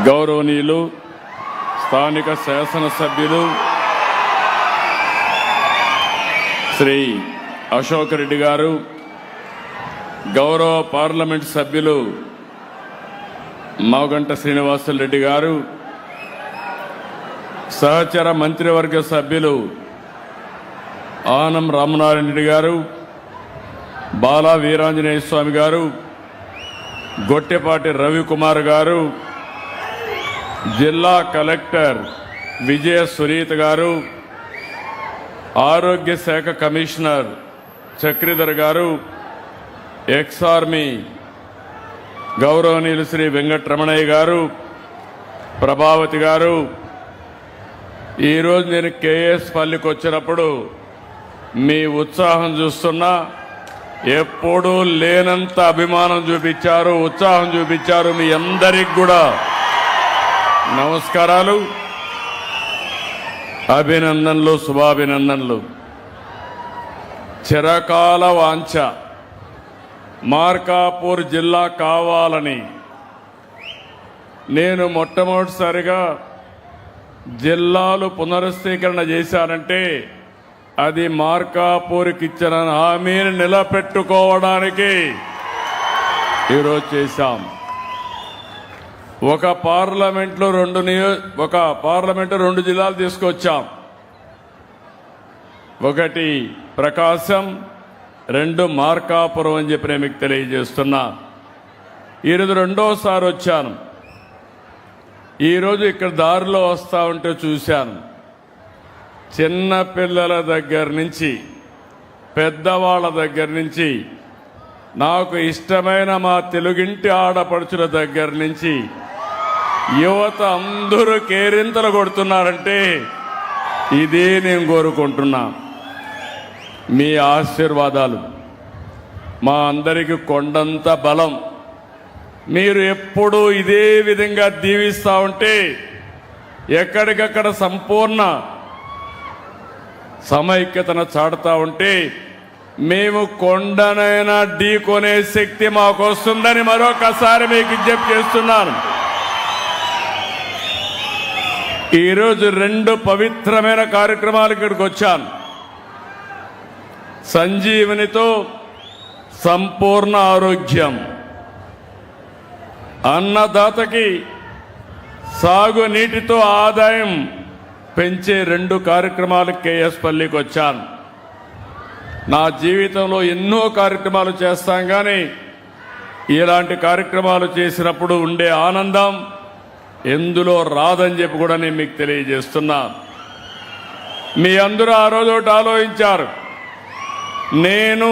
గౌరవనీయులు స్థానిక శాసనసభ్యులు శ్రీ అశోక్ రెడ్డి గారు, గౌరవ పార్లమెంట్ సభ్యులు మాగంట శ్రీనివాసులు రెడ్డి గారు, సహచర మంత్రివర్గ సభ్యులు ఆనం రామనారాయణ రెడ్డి గారు, బాలా వీరాంజనేయ స్వామి గారు, గొట్టెపాటి రవికుమార్ గారు, జిల్లా కలెక్టర్ విజయ సునీత గారు, ఆరోగ్య శాఖ కమిషనర్ చక్రధర్ గారు, ఎక్స్ ఆర్మీ గౌరవనీయులు శ్రీ వెంకటరమణయ్య గారు, ప్రభావతి గారు. ఈరోజు నేను కేఎస్ పల్లికి వచ్చినప్పుడు మీ ఉత్సాహం చూస్తున్నా. ఎప్పుడూ లేనంత అభిమానం చూపించారు, ఉత్సాహం చూపించారు. మీ అందరికి కూడా నమస్కారాలు, అభినందనలు, శుభాభినందనలు. చిరకాల వాంఛ మార్కాపూర్ జిల్లా కావాలని నేను మొట్టమొదటిసారిగా జిల్లాలు పునరుద్ధీకరణ చేశానంటే అది మార్కాపూర్కి ఇచ్చిన హామీని నిలబెట్టుకోవడానికి ఈరోజు చేశాం. ఒక పార్లమెంట్లో రెండు జిల్లాలు తీసుకొచ్చాం. ఒకటి ప్రకాశం, రెండు మార్కాపురం అని చెప్పి నేను మీకు తెలియజేస్తున్నా. ఈరోజు రెండోసారి వచ్చాను. ఈరోజు ఇక్కడ దారిలో వస్తా ఉంటే చూశాను, చిన్న పిల్లల దగ్గర నుంచి పెద్దవాళ్ళ దగ్గర నుంచి నాకు ఇష్టమైన మా తెలుగింటి ఆడపడుచుల దగ్గర నుంచి యువత అందరూ కేరింతలు కొడుతున్నారంటే ఇదే నేను కోరుకుంటున్నా. మీ ఆశీర్వాదాలు మా అందరికీ కొండంత బలం. మీరు ఎప్పుడూ ఇదే విధంగా దీవిస్తూ ఉంటే ఎక్కడికక్కడ సంపూర్ణ సమైక్యతను చాటుతా ఉంటే మేము కొండనైనా ఢీకొనే శక్తి మాకు వస్తుందని మరొకసారి మీకు విజ్ఞప్తి చేస్తున్నాను. ఈరోజు రెండు పవిత్రమైన కార్యక్రమాలు ఇక్కడికి వచ్చాను. సంజీవనితో సంపూర్ణ ఆరోగ్యం, అన్నదాతకి సాగునీటితో ఆదాయం పెంచే రెండు కార్యక్రమాలు కేఎస్ పల్లికి వచ్చాను. నా జీవితంలో ఎన్నో కార్యక్రమాలు చేస్తాం, కానీ ఇలాంటి కార్యక్రమాలు చేసినప్పుడు ఉండే ఆనందం ఎందులో రాదని చెప్పి కూడా నేను మీకు తెలియజేస్తున్నా. మీ అందరూ ఆ రోజు ఒకటి ఆలోచించారు, నేను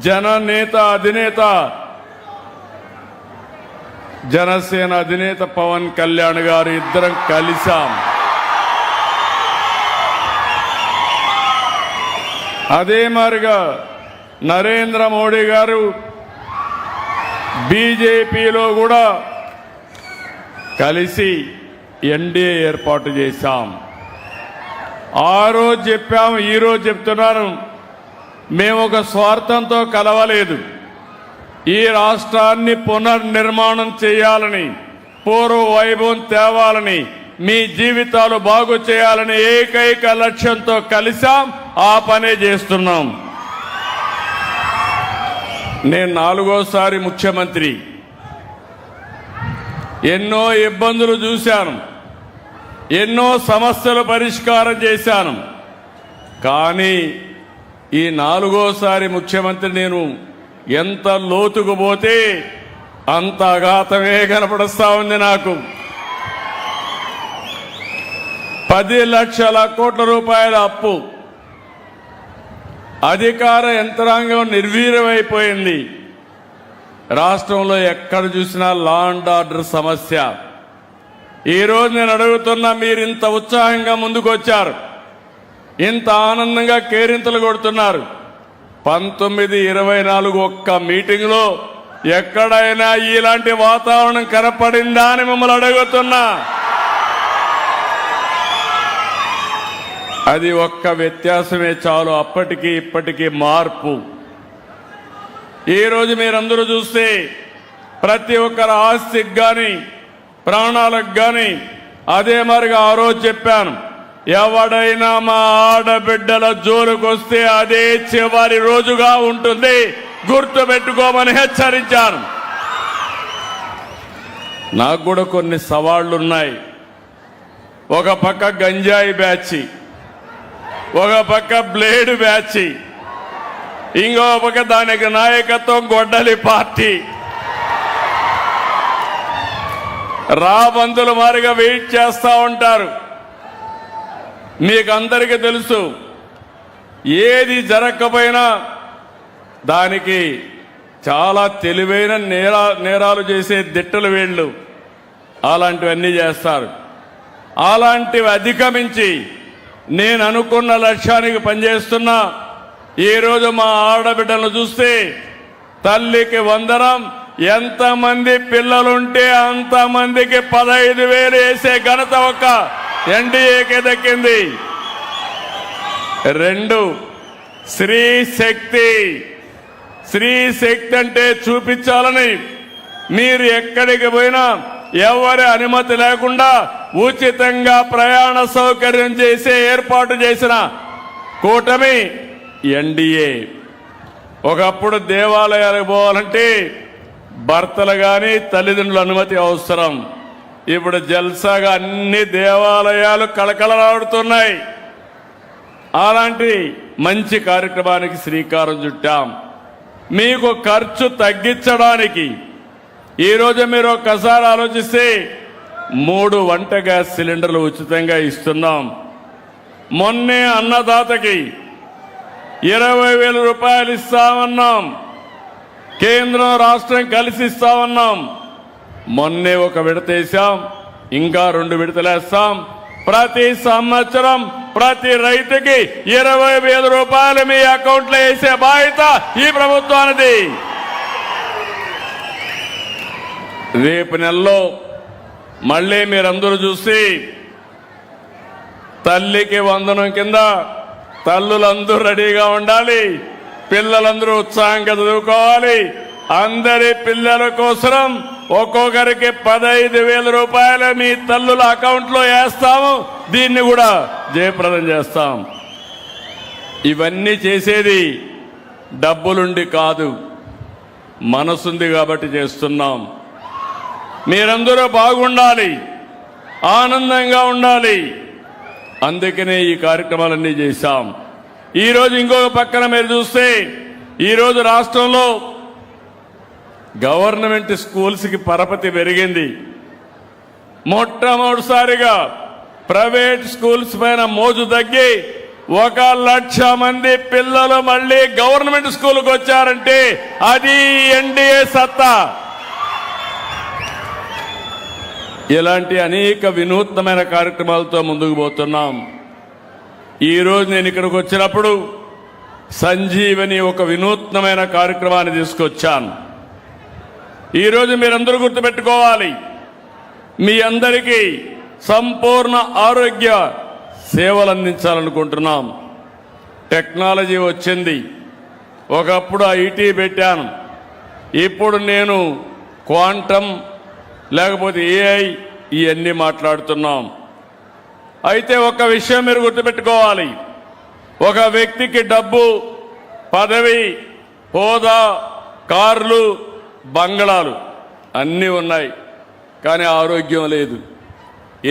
జననేత అధినేత జనసేన అధినేత పవన్ కళ్యాణ్ గారు ఇద్దరం కలిశాం. అదే మాదిరిగా నరేంద్ర మోడీ గారు బీజేపీలో కూడా కలిసి ఎన్డీఏ ఏర్పాటు చేశాం. ఆ రోజు చెప్పాము, ఈరోజు చెప్తున్నాను, మేము ఒక స్వార్థంతో కలవలేదు. ఈ రాష్ట్రాన్ని పునర్నిర్మాణం చేయాలని, పూర్వ వైభవం తేవాలని, మీ జీవితాలు బాగు చేయాలని ఏకైక లక్ష్యంతో కలిసాం. ఆ పనే చేస్తున్నాం. నేను 4వ ముఖ్యమంత్రి. ఎన్నో ఇబ్బందులు చూశాను, ఎన్నో సమస్యలు పరిష్కారం చేశాను. కానీ ఈ 4వ ముఖ్యమంత్రి నేను ఎంత లోతుకు పోతే అంత అఘాతమే కనపడుస్తా ఉంది నాకు. 10 లక్షల కోట్ల రూపాయల అప్పు, అధికార యంత్రాంగం నిర్వీర్యమైపోయింది. రాష్ట్రంలో ఎక్కడ చూసినా లా అండ్ ఆర్డర్ సమస్య. ఈరోజు నేను అడుగుతున్నా, మీరు ఇంత ఉత్సాహంగా ముందుకు వచ్చారు, ఇంత ఆనందంగా కేరింతలు కొడుతున్నారు. 1924 ఒక్క మీటింగ్లో ఎక్కడైనా ఇలాంటి వాతావరణం కనపడిందా అని మిమ్మల్ని అడుగుతున్నా. అది ఒక్క వ్యత్యాసమే చాలు, అప్పటికి ఇప్పటికీ మార్పు. ఈరోజు మీరందరూ చూస్తే ప్రతి ఒక్కరి ఆస్తికి కానీ ప్రాణాలకు కానీ అదే మరిగా ఆ రోజు చెప్పాను, ఎవడైనా మా ఆడబిడ్డల జోలుకొస్తే అదే చివరి రోజుగా ఉంటుంది, గుర్తుపెట్టుకోమని హెచ్చరించాను. నాకు కూడా కొన్ని సవాళ్లున్నాయి. ఒక పక్క గంజాయి బ్యాచి, ఒక పక్క బ్లేడ్ బ్యాచి, ఇంకో పక్క దానికి నాయకత్వం గొడ్డలి పార్టీ. రాబందుల మారిగా వెయిట్ చేస్తా ఉంటారు. మీకు అందరికీ తెలుసు, ఏది జరగకపోయినా దానికి చాలా తెలివైన నేరాలు చేసే దిట్టలు వీళ్ళు. అలాంటివన్నీ చేస్తారు. అలాంటివి అధిగమించి నేను అనుకున్న లక్ష్యానికి పనిచేస్తున్నా. ఈరోజు మా ఆడబిడ్డలను చూస్తే తల్లికి వందనం, ఎంతమంది పిల్లలుంటే అంతమందికి 15,000 వేసే ఘనత ఒక్క ఎన్డీఏకే దక్కింది. 2 స్త్రీ శక్తి. స్త్రీ శక్తి అంటే చూపించాలని మీరు ఎక్కడికి పోయినా ఎవరి అనుమతి లేకుండా ఉచితంగా ప్రయాణ సౌకర్యం చేసే ఏర్పాటు చేసిన కూటమి ఎన్డీఏ. ఒకప్పుడు దేవాలయాలకు పోవాలంటే భర్తలు గాని తల్లిదండ్రుల అనుమతి అవసరం. ఇప్పుడు జల్సాగా అన్ని దేవాలయాలు కళకళలాడుతున్నాయి. అలాంటి మంచి కార్యక్రమానికి శ్రీకారం చుట్టాం. మీకు ఖర్చు తగ్గించడానికి ఈరోజు మీరు ఒక్కసారి ఆలోచిస్తే 3 వంట గ్యాస్ సిలిండర్లు ఉచితంగా ఇస్తున్నాం. మొన్నే అన్నదాతకి 20,000 రూపాయలు ఇస్తామన్నాం. కేంద్రం రాష్ట్రం కలిసి ఇస్తామన్నాం. మొన్నే ఒక విడతేశాం, ఇంకా 2 విడతలేస్తాం. ప్రతి సంవత్సరం ప్రతి రైతుకి 20,000 రూపాయలు మీ అకౌంట్లో వేసే బాధ్యత ఈ ప్రభుత్వానిది. రేపు నెలలో మళ్ళీ మీరందరూ చూసి తల్లికి వందనం కింద తల్లులందరూ రెడీగా ఉండాలి. పిల్లలందరూ ఉత్సాహంగా చదువుకోవాలి. అందరి పిల్లల కోసం ఒక్కొక్కరికి 15,000 రూపాయలు మీ తల్లుల అకౌంట్లో వేస్తాము. దీన్ని కూడా జయప్రదం చేస్తాం. ఇవన్నీ చేసేది డబ్బులుండి కాదు, మనసుంది కాబట్టి చేస్తున్నాం. మీరందరూ బాగుండాలి, ఆనందంగా ఉండాలి. అందుకనే ఈ కార్యక్రమాలన్నీ చేశాం. ఈరోజు ఇంకొక పక్కన మీరు చూస్తే ఈరోజు రాష్ట్రంలో గవర్నమెంట్ స్కూల్స్కి పరపతి పెరిగింది. మొట్టమొదటిసారిగా ప్రైవేట్ స్కూల్స్ పైన మోజు తగ్గి 1,00,000 మంది పిల్లలు మళ్ళీ గవర్నమెంట్ స్కూల్కి వచ్చారంటే అది ఎన్డీఏ సత్తా. ఇలాంటి అనేక వినూత్నమైన కార్యక్రమాలతో ముందుకు పోతున్నాం. ఈరోజు నేను ఇక్కడికి వచ్చినప్పుడు సంజీవని ఒక వినూత్నమైన కార్యక్రమాన్ని తీసుకొచ్చాను. ఈరోజు మీరందరూ గుర్తుపెట్టుకోవాలి, మీ అందరికీ సంపూర్ణ ఆరోగ్య సేవలు అందించాలనుకుంటున్నాం. టెక్నాలజీ వచ్చింది. ఒకప్పుడు ఐటీ పెట్టాను, ఇప్పుడు నేను క్వాంటమ్ లేకపోతే ఏఐ ఇవన్నీ మాట్లాడుతున్నాం. అయితే ఒక విషయం మీరు గుర్తుపెట్టుకోవాలి, ఒక వ్యక్తికి డబ్బు, పదవి, హోదా, కార్లు, బంగళాలు అన్నీ ఉన్నాయి, కానీ ఆరోగ్యం లేదు.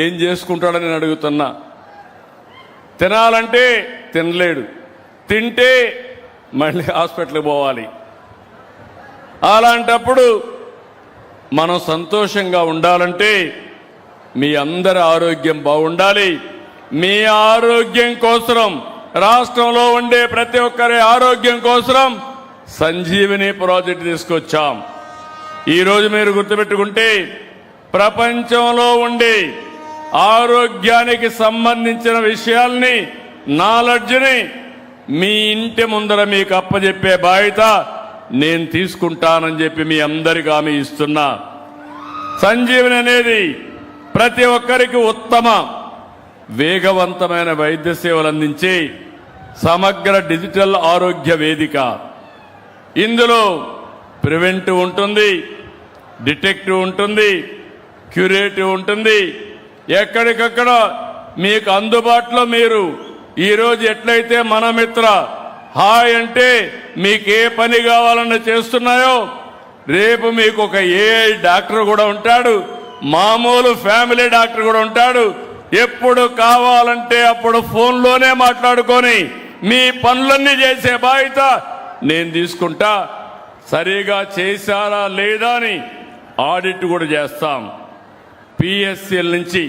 ఏం చేసుకుంటాడని నేను అడుగుతున్నా. తినాలంటే తినలేడు, తింటే మళ్ళీ హాస్పిటల్కి పోవాలి. అలాంటప్పుడు మనం సంతోషంగా ఉండాలంటే మీ అందరి ఆరోగ్యం బాగుండాలి. మీ ఆరోగ్యం కోసం, రాష్ట్రంలో ఉండే ప్రతి ఒక్కరి ఆరోగ్యం కోసం సంజీవని ప్రాజెక్టు తీసుకొచ్చాం. ఈరోజు మీరు గుర్తుపెట్టుకుంటే ప్రపంచంలో ఉండే ఆరోగ్యానికి సంబంధించిన విషయాల్ని, నాలెడ్జ్ని మీ ఇంటి ముందర మీకు అప్పచెప్పే బాధ్యత నేను తీసుకుంటానని చెప్పి మీ అందరికీ హామీ ఇస్తున్నా. సంజీవని అనేది ప్రతి ఒక్కరికి ఉత్తమ వేగవంతమైన వైద్య సేవలు అందించే సమగ్ర డిజిటల్ ఆరోగ్య వేదిక. ఇందులో ప్రివెంటివ్ ఉంటుంది, డిటెక్టివ్ ఉంటుంది, క్యూరేటివ్ ఉంటుంది. ఎక్కడికక్కడ మీకు అందుబాటులో మీరు ఈరోజు ఎట్లయితే మన మిత్ర హాయ్ అంటే మీకు ఏ పని కావాలన్నా చేస్తున్నాయో, రేపు మీకు ఒక ఏఐ డాక్టర్ కూడా ఉంటాడు, మామూలు ఫ్యామిలీ డాక్టర్ కూడా ఉంటాడు. ఎప్పుడు కావాలంటే అప్పుడు ఫోన్లోనే మాట్లాడుకొని మీ పనులన్నీ చేసే బాధ్యత నేను తీసుకుంటా. సరిగా చేశారా లేదా అని ఆడిట్ కూడా చేస్తాం. పిఎస్సిఎల్ నుంచి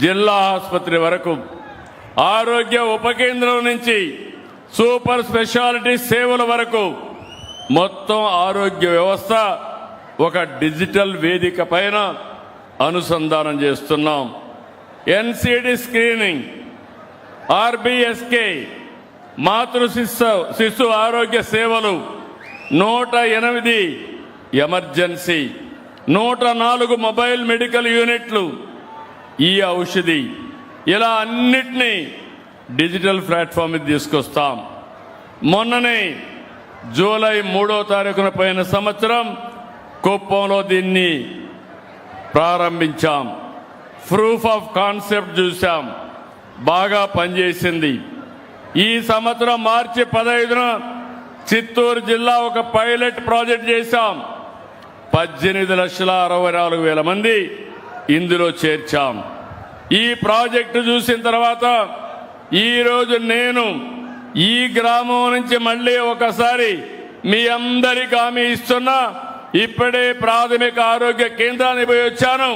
జిల్లా ఆసుపత్రి వరకు, ఆరోగ్య ఉప కేంద్రం నుంచి సూపర్ స్పెషాలిటీ సేవల వరకు మొత్తం ఆరోగ్య వ్యవస్థ ఒక డిజిటల్ వేదిక పైన అనుసంధానం చేస్తున్నాం. ఎన్సిడి స్క్రీనింగ్, ఆర్బిఎస్కే, మాతృ శిశు ఆరోగ్య సేవలు, 108 ఎమర్జెన్సీ, 104 మొబైల్ మెడికల్ యూనిట్లు, ఈ ఔషధి, ఇలా అన్నిటినీ డిజిటల్ ప్లాట్ఫామ్ మీద తీసుకొస్తాం. మొన్ననే జూలై 3వ తారీఖున పోయిన సంవత్సరం కుప్పంలో దీన్ని ప్రారంభించాం. ప్రూఫ్ ఆఫ్ కాన్సెప్ట్ చూసాం, బాగా పనిచేసింది. ఈ సంవత్సరం మార్చి 15న చిత్తూరు జిల్లా ఒక పైలట్ ప్రాజెక్ట్ చేశాం. 18,64,000 మంది ఇందులో చేర్చాం. ఈ ప్రాజెక్టు చూసిన తర్వాత ఈరోజు నేను ఈ గ్రామం నుంచి మళ్ళీ ఒకసారి మీ అందరికీ హామీ ఇస్తున్నా. ఇప్పుడే ప్రాథమిక ఆరోగ్య కేంద్రానికి పోయి వచ్చాను.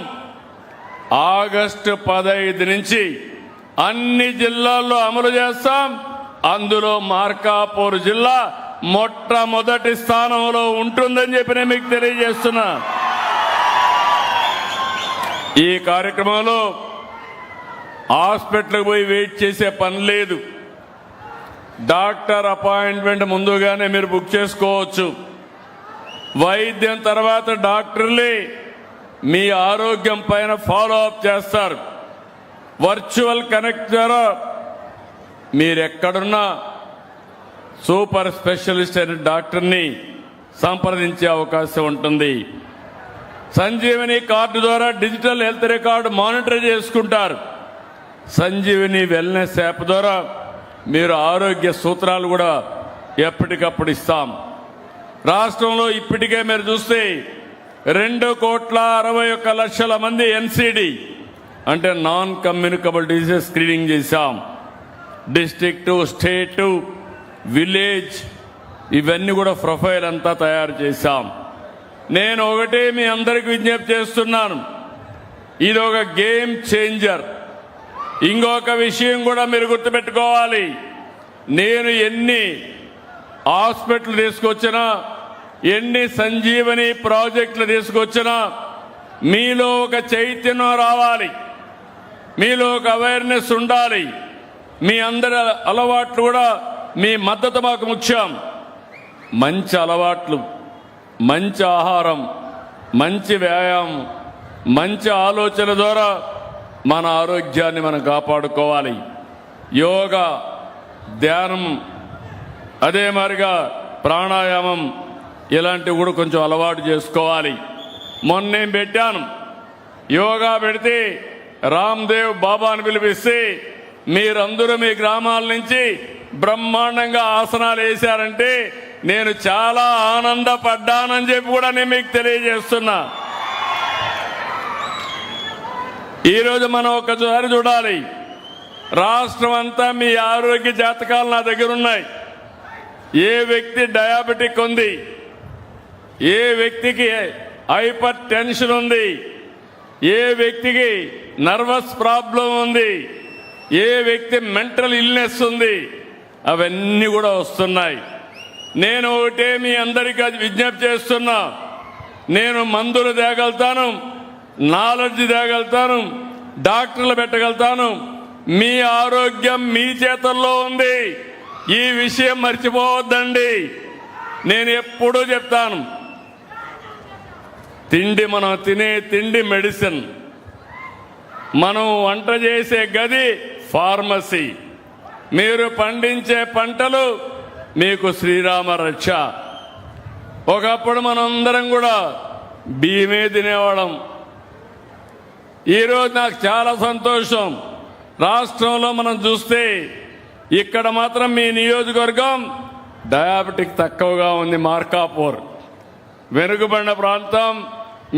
ఆగస్టు 15 నుంచి అన్ని జిల్లాల్లో అమలు చేస్తాం. అందులో మార్కాపూర్ జిల్లా మొట్టమొదటి స్థానంలో ఉంటుందని చెప్పి నేను మీకు తెలియజేస్తున్నా. ఈ కార్యక్రమంలో హాస్పిటల్కి పోయి వెయిట్ చేసే పని లేదు. డాక్టర్ అపాయింట్మెంట్ ముందుగానే మీరు బుక్ చేసుకోవచ్చు. వైద్యం తర్వాత డాక్టర్లే మీ ఆరోగ్యం పైన ఫాలో అప్ చేస్తారు. వర్చువల్ కనెక్ట్ ద్వారా మీరెక్కడున్నా సూపర్ స్పెషలిస్ట్ అయిన డాక్టర్ని సంప్రదించే అవకాశం ఉంటుంది. సంజీవని కార్డు ద్వారా డిజిటల్ హెల్త్ రికార్డు మానిటర్ చేసుకుంటారు. సంజీవని వెల్నెస్ యాప్ ద్వారా మీరు ఆరోగ్య సూత్రాలు కూడా ఎప్పటికప్పుడు ఇస్తాం. రాష్ట్రంలో ఇప్పటికే మీరు చూస్తే 2,61,00,000 మంది ఎన్సిడి అంటే నాన్ కమ్యూనికబుల్ డిసీజ్ స్క్రీనింగ్ చేశాం. డిస్ట్రిక్ట్, స్టేట్, విలేజ్ ఇవన్నీ కూడా ప్రొఫైల్ అంతా తయారు చేశాం. నేను ఒకటే మీ అందరికి విజ్ఞప్తి చేస్తున్నాను, ఇది ఒక గేమ్ చేంజర్. ఇంకొక విషయం కూడా మీరు గుర్తుపెట్టుకోవాలి, నేను ఎన్ని హాస్పిటల్ తీసుకొచ్చినా, ఎన్ని సంజీవని ప్రాజెక్టులు తీసుకొచ్చినా మీలో ఒక చైతన్యం రావాలి, మీలో ఒక అవేర్నెస్ ఉండాలి. మీ అందరి అలవాట్లు కూడా మీ మద్దతు మాకు ముఖ్యం. మంచి అలవాట్లు, మంచి ఆహారం, మంచి వ్యాయామం, మంచి ఆలోచన ద్వారా మన ఆరోగ్యాన్ని మనం కాపాడుకోవాలి. యోగా, ధ్యానం, అదే మాదిరిగా ప్రాణాయామం ఇలాంటివి కూడా కొంచెం అలవాటు చేసుకోవాలి. మొన్నేం పెట్టాను, యోగా పెడితే రామ్దేవ్ బాబాని పిలిపిస్తే మీరందరూ మీ గ్రామాల నుంచి బ్రహ్మాండంగా ఆసనాలు వేశారంటే నేను చాలా ఆనందపడ్డానని చెప్పి కూడా నేను మీకు తెలియజేస్తున్నా. ఈరోజు మనం ఒకసారి చూడాలి, రాష్ట్రం అంతా మీ ఆరోగ్య జాతకాలు నా దగ్గర ఉన్నాయి. ఏ వ్యక్తి డయాబెటిక్ ఉంది, ఏ వ్యక్తికి హైపర్ టెన్షన్ ఉంది, ఏ వ్యక్తికి నర్వస్ ప్రాబ్లం ఉంది, ఏ వ్యక్తి మెంటల్ ఇల్నెస్ ఉంది, అవన్నీ కూడా వస్తున్నాయి. నేను ఒకటే మీ అందరికీ విజ్ఞప్తి చేస్తున్నా, నేను మందులు తేగలుగుతాను, నాలెడ్జ్ తేగలుగుతాను, డాక్టర్లు పెట్టగలుగుతాను. మీ ఆరోగ్యం మీ చేతుల్లో ఉంది. ఈ విషయం మర్చిపోవద్దండి. నేను ఎప్పుడూ చెప్తాను, తిండి, మనం తినే తిండి మెడిసిన్, మనం వంట చేసే గది ఫార్మసీ, మీరు పండించే పంటలు మీకు శ్రీరామ రక్ష. ఒకప్పుడు మనందరం కూడా బియ్యమే తినేవాళ్ళం, ఈరోజు నాకు చాలా సంతోషం. రాష్ట్రంలో మనం చూస్తే ఇక్కడ మాత్రం మీ నియోజకవర్గం డయాబెటిక్ తక్కువగా ఉంది. మార్కాపూర్ వెనుకబడిన ప్రాంతం.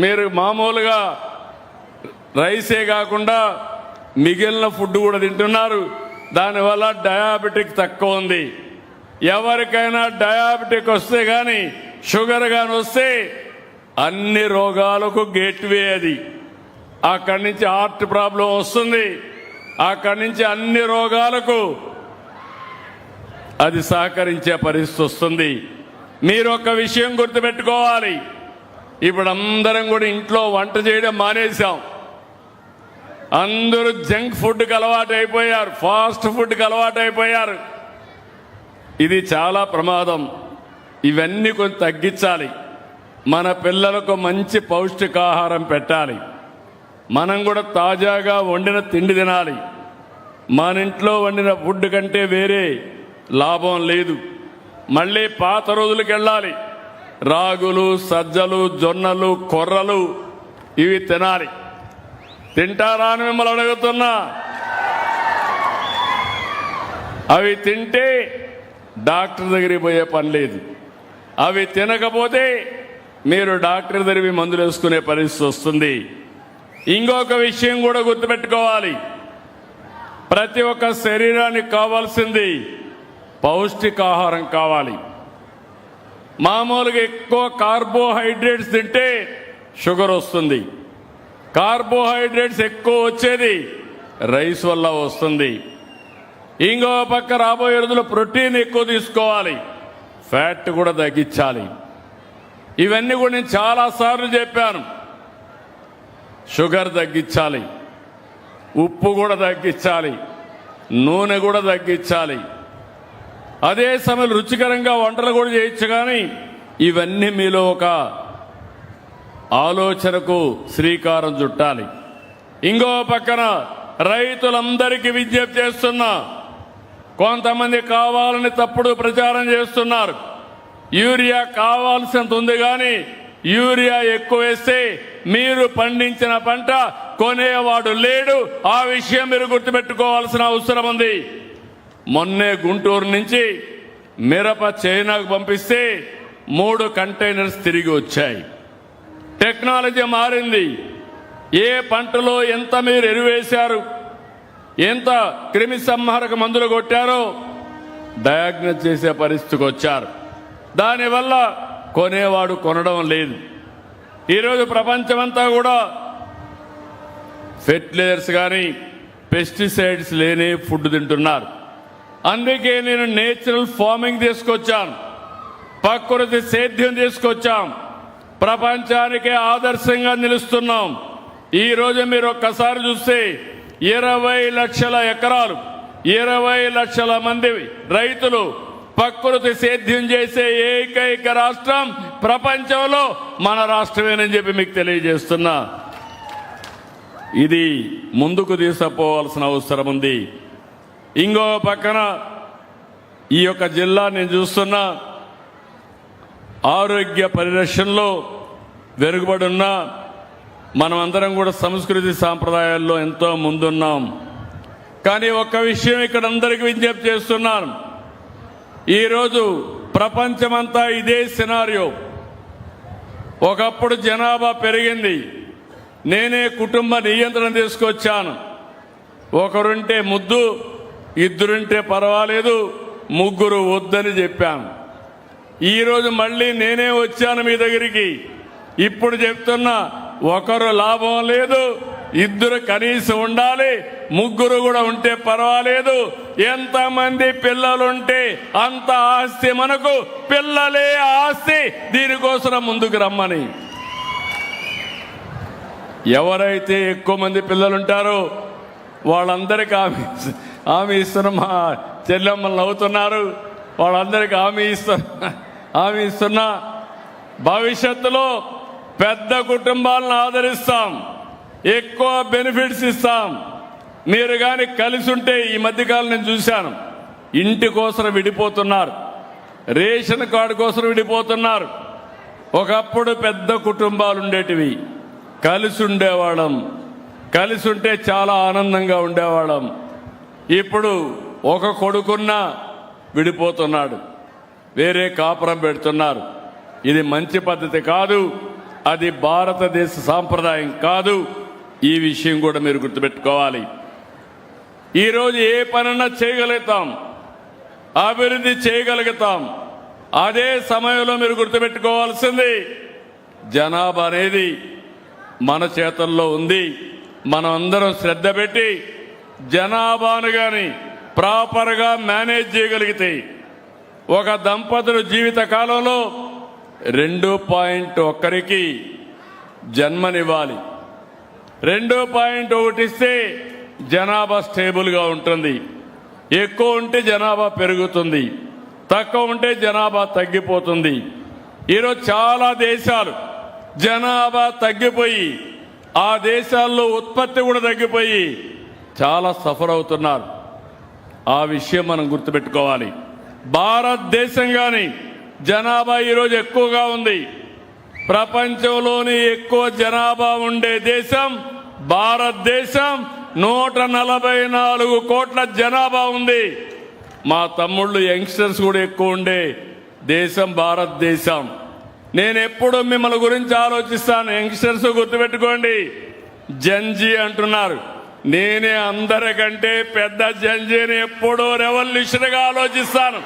మీరు మామూలుగా రైసే కాకుండా మిగిలిన ఫుడ్ కూడా తింటున్నారు. దానివల్ల డయాబెటిక్ తక్కువ ఉంది. ఎవరికైనా డయాబెటిక్ వస్తే కానీ షుగర్ కానీ వస్తే అన్ని రోగాలకు గేట్వే అది. అక్కడి నుంచి హార్ట్ ప్రాబ్లం వస్తుంది. అక్కడి నుంచి అన్ని రోగాలకు అది సహకరించే పరిస్థితి వస్తుంది. మీరు ఒక విషయం గుర్తుపెట్టుకోవాలి. ఇప్పుడు అందరం కూడా ఇంట్లో వంట చేయడం మానేశాం. అందరూ జంక్ ఫుడ్కి అలవాటు అయిపోయారు, ఫాస్ట్ ఫుడ్కి అలవాటు అయిపోయారు. ఇది చాలా ప్రమాదం. ఇవన్నీ కొంచెం తగ్గించాలి. మన పిల్లలకు మంచి పౌష్టికాహారం పెట్టాలి. మనం కూడా తాజాగా వండిన తిండి తినాలి. మన ఇంట్లో వండిన ఫుడ్ కంటే వేరే లాభం లేదు. మళ్ళీ పాత రోజులకు వెళ్ళాలి. రాగులు, సజ్జలు, జొన్నలు, కొర్రలు ఇవి తినాలి. తింటారా అని మిమ్మల్ని అడుగుతున్నా. అవి తింటే డాక్టర్ దగ్గరికి పోయే పని లేదు. అవి తినకపోతే మీరు డాక్టర్ దగ్గరికి మందులు వేసుకునే పరిస్థితి వస్తుంది. ఇంకొక విషయం కూడా గుర్తుపెట్టుకోవాలి. ప్రతి ఒక్క శరీరానికి కావాల్సింది పౌష్టికాహారం కావాలి. మామూలుగా ఎక్కువ కార్బోహైడ్రేట్స్ తింటే షుగర్ వస్తుంది. కార్బోహైడ్రేట్స్ ఎక్కువ వచ్చేది రైస్ వల్ల వస్తుంది. ఇంకో పక్క రాబోయే రోజుల్లో ప్రోటీన్ ఎక్కువ తీసుకోవాలి, ఫ్యాట్ కూడా తగ్గించాలి. ఇవన్నీ కూడా నేను చాలాసార్లు చెప్పాను. షుగర్ తగ్గించాలి, ఉప్పు కూడా తగ్గించాలి, నూనె కూడా తగ్గించాలి. అదే సమయంలో రుచికరంగా వంటలు కూడా చేయొచ్చు. కానీ ఇవన్నీ మీలో ఒక ఆలోచనకు శ్రీకారం చుట్టాలి. ఇంకో పక్కన రైతులందరికీ విజ్ఞప్తి చేస్తున్నా. కొంతమంది కావాలని తప్పుడు ప్రచారం చేస్తున్నారు. యూరియా కావాల్సినంత ఉంది కానీ యూరియా ఎక్కువ వేస్తే మీరు పండించిన పంట కొనేవాడు లేడు. ఆ విషయం మీరు గుర్తుపెట్టుకోవాల్సిన అవసరం ఉంది. మొన్నే గుంటూరు నుంచి మిరప చైనాకు పంపిస్తే 3 కంటైనర్స్ తిరిగి వచ్చాయి. టెక్నాలజీ మారింది. ఏ పంటలో ఎంత మీరు ఎరువేశారు, ఎంత క్రిమి సంహారక మందులు కొట్టారో డయాగ్నోస్ చేసే పరిస్థితికి వచ్చారు. దానివల్ల కొనేవాడు కొనడం లేదు. ఈరోజు ప్రపంచమంతా కూడా ఫెర్టిలైజర్స్ కానీ పెస్టిసైడ్స్ లేని ఫుడ్ తింటున్నారు. అందుకే నేను నేచురల్ ఫార్మింగ్ తీసుకొచ్చాను, ప్రకృతి సేద్యం తీసుకొచ్చాం. ప్రపంచానికే ఆదర్శంగా నిలుస్తున్నాం. ఈ రోజు మీరు ఒక్కసారి చూస్తే 20 లక్షల ఎకరాలు, 20 లక్షల మంది రైతులు ప్రకృతి సేద్యం చేసే ఏకైక రాష్ట్రం ప్రపంచంలో మన రాష్ట్రమేనని చెప్పి మీకు తెలియజేస్తున్నా. ఇది ముందుకు తీసుకుపోవాల్సిన అవసరం ఉంది. ఇంకో పక్కన ఈ యొక్క జిల్లా నేను చూస్తున్నా ఆరోగ్య పరిరక్షణలో వెనుకబడి ఉన్నా. మనమందరం కూడా సంస్కృతి సాంప్రదాయాల్లో ఎంతో ముందున్నాం. కానీ ఒక్క విషయం ఇక్కడ అందరికీ విజ్ఞప్తి చేస్తున్నాను. ఈరోజు ప్రపంచమంతా ఇదే సినారియో. ఒకప్పుడు జనాభా పెరిగింది, నేనే కుటుంబ నియంత్రణ తీసుకొచ్చాను. ఒకరుంటే ముద్దు, ఇద్దరుంటే పర్వాలేదు, ముగ్గురు వద్దని చెప్పాను. ఈరోజు మళ్ళీ నేనే వచ్చాను మీ దగ్గరికి. ఇప్పుడు చెప్తున్నా, ఒకరు లాభం లేదు, ఇద్దరు కనీసం ఉండాలి, ముగ్గురు కూడా ఉంటే పర్వాలేదు. ఎంతమంది పిల్లలుంటే అంత ఆస్తి మనకు, పిల్లలే ఆస్తి. దీనికోసం ముందుకు రమ్మని. ఎవరైతే ఎక్కువ మంది పిల్లలుంటారో వాళ్ళందరికీ హామీ ఇస్తున్న మా చెల్లెమ్మలు నవ్వుతున్నారు. వాళ్ళందరికీ హామీ ఇస్తున్నా. భవిష్యత్తులో పెద్ద కుటుంబాలను ఆదరిస్తాం, ఎక్కువ బెనిఫిట్స్ ఇస్తాం. మీరు కానీ కలిసి ఉంటే, ఈ మధ్యకాలం నేను చూశాను, ఇంటి కోసం విడిపోతున్నారు, రేషన్ కార్డు కోసం విడిపోతున్నారు. ఒకప్పుడు పెద్ద కుటుంబాలు ఉండేటివి, కలిసి ఉండేవాళ్ళం. కలిసి ఉంటే చాలా ఆనందంగా ఉండేవాళ్ళం. ఇప్పుడు ఒక కొడుకున్నా విడిపోతున్నాడు, వేరే కాపురం పెడుతున్నారు. ఇది మంచి పద్ధతి కాదు, అది భారతదేశ సాంప్రదాయం కాదు. ఈ విషయం కూడా మీరు గుర్తుపెట్టుకోవాలి. ఈరోజు ఏ పనన్నా చేయగలుగుతాం, అభివృద్ధి చేయగలుగుతాం. అదే సమయంలో మీరు గుర్తుపెట్టుకోవాల్సింది జనాభా అనేది మన చేతుల్లో ఉంది. మనం అందరం శ్రద్ధ పెట్టి జనాభాను కానీ ప్రాపర్గా మేనేజ్ చేయగలిగితే ఒక దంపతులు జీవిత కాలంలో 2.1కి జన్మనివ్వాలి. 2.1 ఇస్తే జనాభా స్టేబుల్గా ఉంటుంది. ఎక్కువ ఉంటే జనాభా పెరుగుతుంది, తక్కువ ఉంటే జనాభా తగ్గిపోతుంది. ఈరోజు చాలా దేశాలు జనాభా తగ్గిపోయి ఆ దేశాల్లో ఉత్పత్తి కూడా తగ్గిపోయి చాలా సఫర్ అవుతున్నారు. ఆ విషయం మనం గుర్తుపెట్టుకోవాలి. భారతదేశం కానీ జనాభా ఈరోజు ఎక్కువగా ఉంది. ప్రపంచంలోని ఎక్కువ జనాభా ఉండే దేశం భారతదేశం. 144 కోట్ల జనాభా ఉంది. మా తమ్ముళ్ళు యంగ్స్టర్స్ కూడా ఎక్కువ ఉండే దేశం భారతదేశం. నేను ఎప్పుడు మిమ్మల్ని గురించి ఆలోచిస్తాను. యంగ్స్టర్స్ గుర్తుపెట్టుకోండి, జంజీ అంటున్నారు. నేనే అందరికంటే పెద్ద జంజీని ఎప్పుడూ రెవల్యూషన్గా ఆలోచిస్తాను.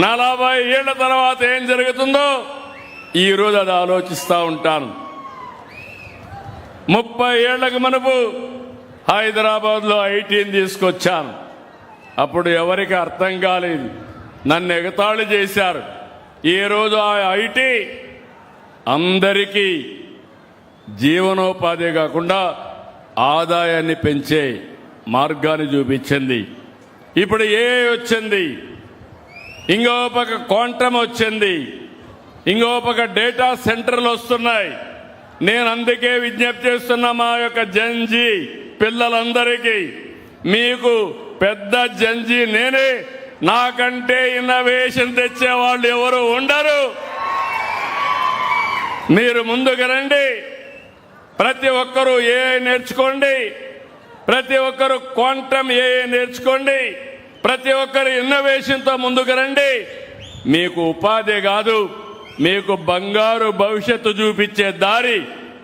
40 ఏళ్ల తర్వాత ఏం జరుగుతుందో ఈరోజు అది ఆలోచిస్తూ ఉంటాను. 30 ఏళ్లకు మునుపు హైదరాబాద్లో ఐటీని తీసుకొచ్చాను. అప్పుడు ఎవరికి అర్థం కాలేదు, నన్ను ఎగతాళి చేశారు. ఈ రోజు ఆ ఐటీ అందరికీ జీవనోపాధి కాకుండా ఆదాయాన్ని పెంచే మార్గాన్ని చూపించింది. ఇప్పుడు ఏఐ వచ్చింది, ఇంకో పక్క క్వాంటమ్ వచ్చింది, ఇంకో పక్క డేటా సెంటర్లు వస్తున్నాయి. నేను అందుకే విజ్ఞప్తి చేస్తున్నా మా యొక్క జంజీ పిల్లలందరికీ, మీకు పెద్ద జంజీ నేనే. నాకంటే ఇన్నోవేషన్ తెచ్చే వాళ్ళు ఎవరు ఉండరు. మీరు ముందుకు రండి. ప్రతి ఒక్కరూ ఏఐ నేర్చుకోండి, ప్రతి ఒక్కరూ క్వాంటమ్ ఏఐ నేర్చుకోండి, ప్రతి ఒక్కరు ఇన్నోవేషన్తో ముందుకు రండి. మీకు ఉపాధి కాదు, మీకు బంగారు భవిష్యత్తు చూపించే దారి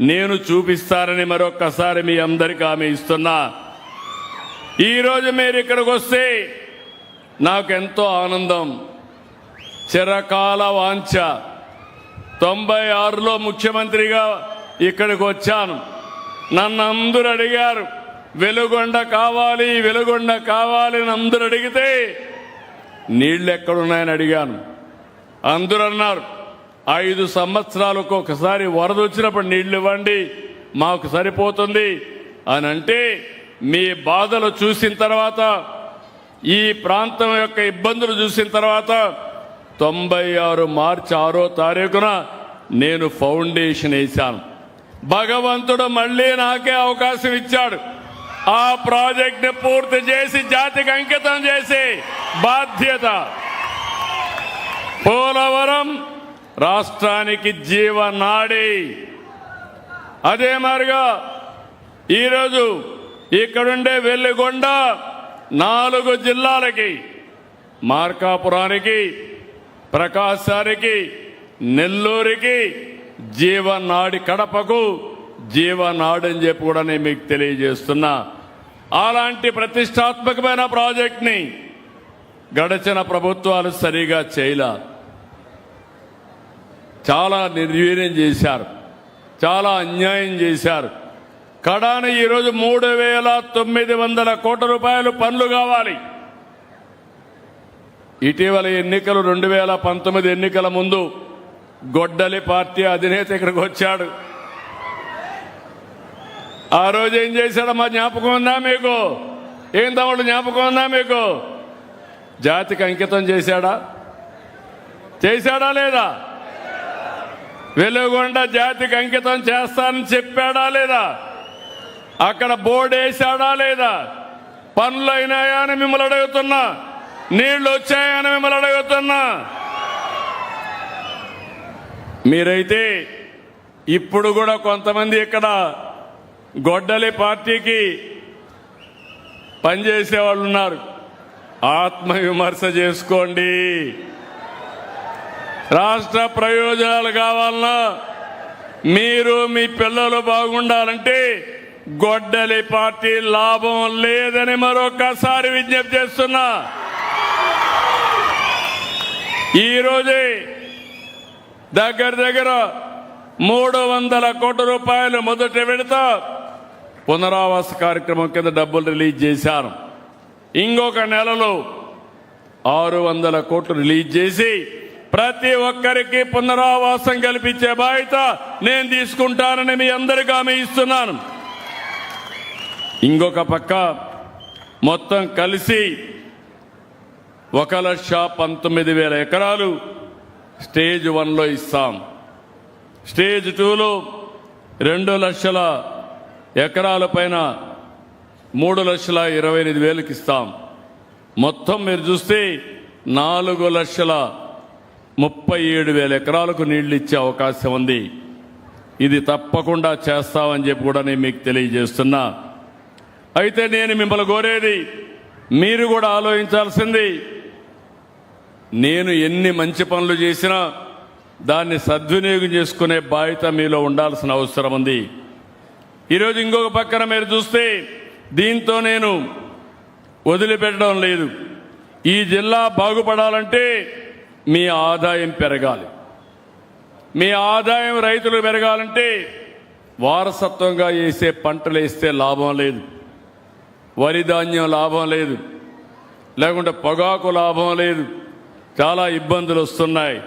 నేను చూపిస్తానని మరొక్కసారి మీ అందరికీ హామీ ఇస్తున్నా. ఈరోజు మీరు ఇక్కడికి వస్తే నాకు ఎంతో ఆనందం. చిరకాల వాంఛ. 96లో ముఖ్యమంత్రిగా ఇక్కడికి వచ్చాను. నన్ను అందరూ అడిగారు, వెలుగొండ కావాలి, వెలుగొండ కావాలి అని అందరూ అడిగితే నీళ్లు ఎక్కడున్నాయని అడిగాను. అందరూ అన్నారు 5 సంవత్సరాలకు ఒకసారి వరద వచ్చినప్పుడు నీళ్లు ఇవ్వండి, మాకు సరిపోతుంది అని. అంటే మీ బాధలు చూసిన తర్వాత, ఈ ప్రాంతం యొక్క ఇబ్బందులు చూసిన తర్వాత 96 మార్చి 6వ తారీఖున నేను ఫౌండేషన్ వేశాను. భగవంతుడు మళ్ళీ నాకే అవకాశం ఇచ్చాడు. ఆ ప్రాజెక్ట్ని పూర్తి చేసి జాతికి అంకితం చేసే బాధ్యత. పోలవరం రాష్ట్రానికి జీవనాడి. అదే మాదిరిగా ఈరోజు ఇక్కడుండే వెల్లిగొండ 4 జిల్లాలకి, మార్కాపురానికి, ప్రకాశానికి, నెల్లూరుకి జీవనాడి, కడపకు జీవనాడు అని చెప్పి కూడా నేను మీకు తెలియజేస్తున్నా. అలాంటి ప్రతిష్టాత్మకమైన ప్రాజెక్ట్ని గడిచిన ప్రభుత్వాలు సరిగా చేయలే. చాలా నిర్వీర్యం చేశారు, చాలా అన్యాయం చేశారు. కడాన ఈరోజు 3,900 కోట్ల రూపాయలు పనులు కావాలి. ఇటీవల ఎన్నికలు 2019 ఎన్నికల ముందు గొడ్డలి పార్టీ అధినేత ఇక్కడికి వచ్చాడు. ఆ రోజు ఏం చేశాడో మా జ్ఞాపకం ఉందా మీకు? ఏం తమ్ముడు జ్ఞాపకం ఉందా మీకు? జాతికి అంకితం చేశాడా? చేశాడా లేదా? వెలుగొండ జాతికి అంకితం చేస్తానని చెప్పాడా లేదా? అక్కడ బోర్డు వేశాడా లేదా? పనులు అయినాయా అని మిమ్మల్ని అడుగుతున్నా. నీళ్లు వచ్చాయని మిమ్మల్ని అడుగుతున్నా. మీరైతే ఇప్పుడు కూడా కొంతమంది ఇక్కడ గొడ్డలి పార్టీకి పనిచేసే వాళ్ళు ఉన్నారు. ఆత్మవిమర్శ చేసుకోండి. రాష్ట్ర ప్రయోజనాలు కావాలన్నా, మీరు మీ పిల్లలు బాగుండాలంటే గొడ్డలి పార్టీ లాభం లేదని మరొకసారి విజ్ఞప్తి చేస్తున్నా. ఈరోజే దగ్గర 300 కోట్ల రూపాయలు మొదటి విడత పునరావాస కార్యక్రమం కింద డబ్బులు రిలీజ్ చేశాను. ఇంకొక నెలలో 600 కోట్లు రిలీజ్ చేసి ప్రతి ఒక్కరికి పునరావాసం కల్పించే బాధ్యత నేను తీసుకుంటానని మీ అందరికీ హామీ ఇస్తున్నాను. ఇంకొక పక్క మొత్తం కలిసి 1,19,000 ఎకరాలు స్టేజ్ 1లో ఇస్తాం. స్టేజ్ 2లో 2 లక్షల ఎకరాల పైన 3,28,000 ఇస్తాం. మొత్తం మీరు చూస్తే 4,37,000 ఎకరాలకు నీళ్లు ఇచ్చే అవకాశం ఉంది. ఇది తప్పకుండా చేస్తామని చెప్పి కూడా నేను మీకు తెలియజేస్తున్నా. అయితే నేను మిమ్మల్ని కోరేది, మీరు కూడా ఆలోచించాల్సింది, నేను ఎన్ని మంచి పనులు చేసినా దాన్ని సద్వినియోగం చేసుకునే బాధ్యత మీలో ఉండాల్సిన అవసరం ఉంది. ఈరోజు ఇంకొక పక్కన మీరు చూస్తే దీంతో నేను వదిలిపెట్టడం లేదు. ఈ జిల్లా బాగుపడాలంటే మీ ఆదాయం పెరగాలి. మీ ఆదాయం రైతులు పెరగాలంటే వారసత్వంగా వేసే పంటలు వేస్తే లాభం లేదు, వరి ధాన్యం లాభం లేదు, లేకుంటే పొగాకు లాభం లేదు. చాలా ఇబ్బందులు వస్తున్నాయి.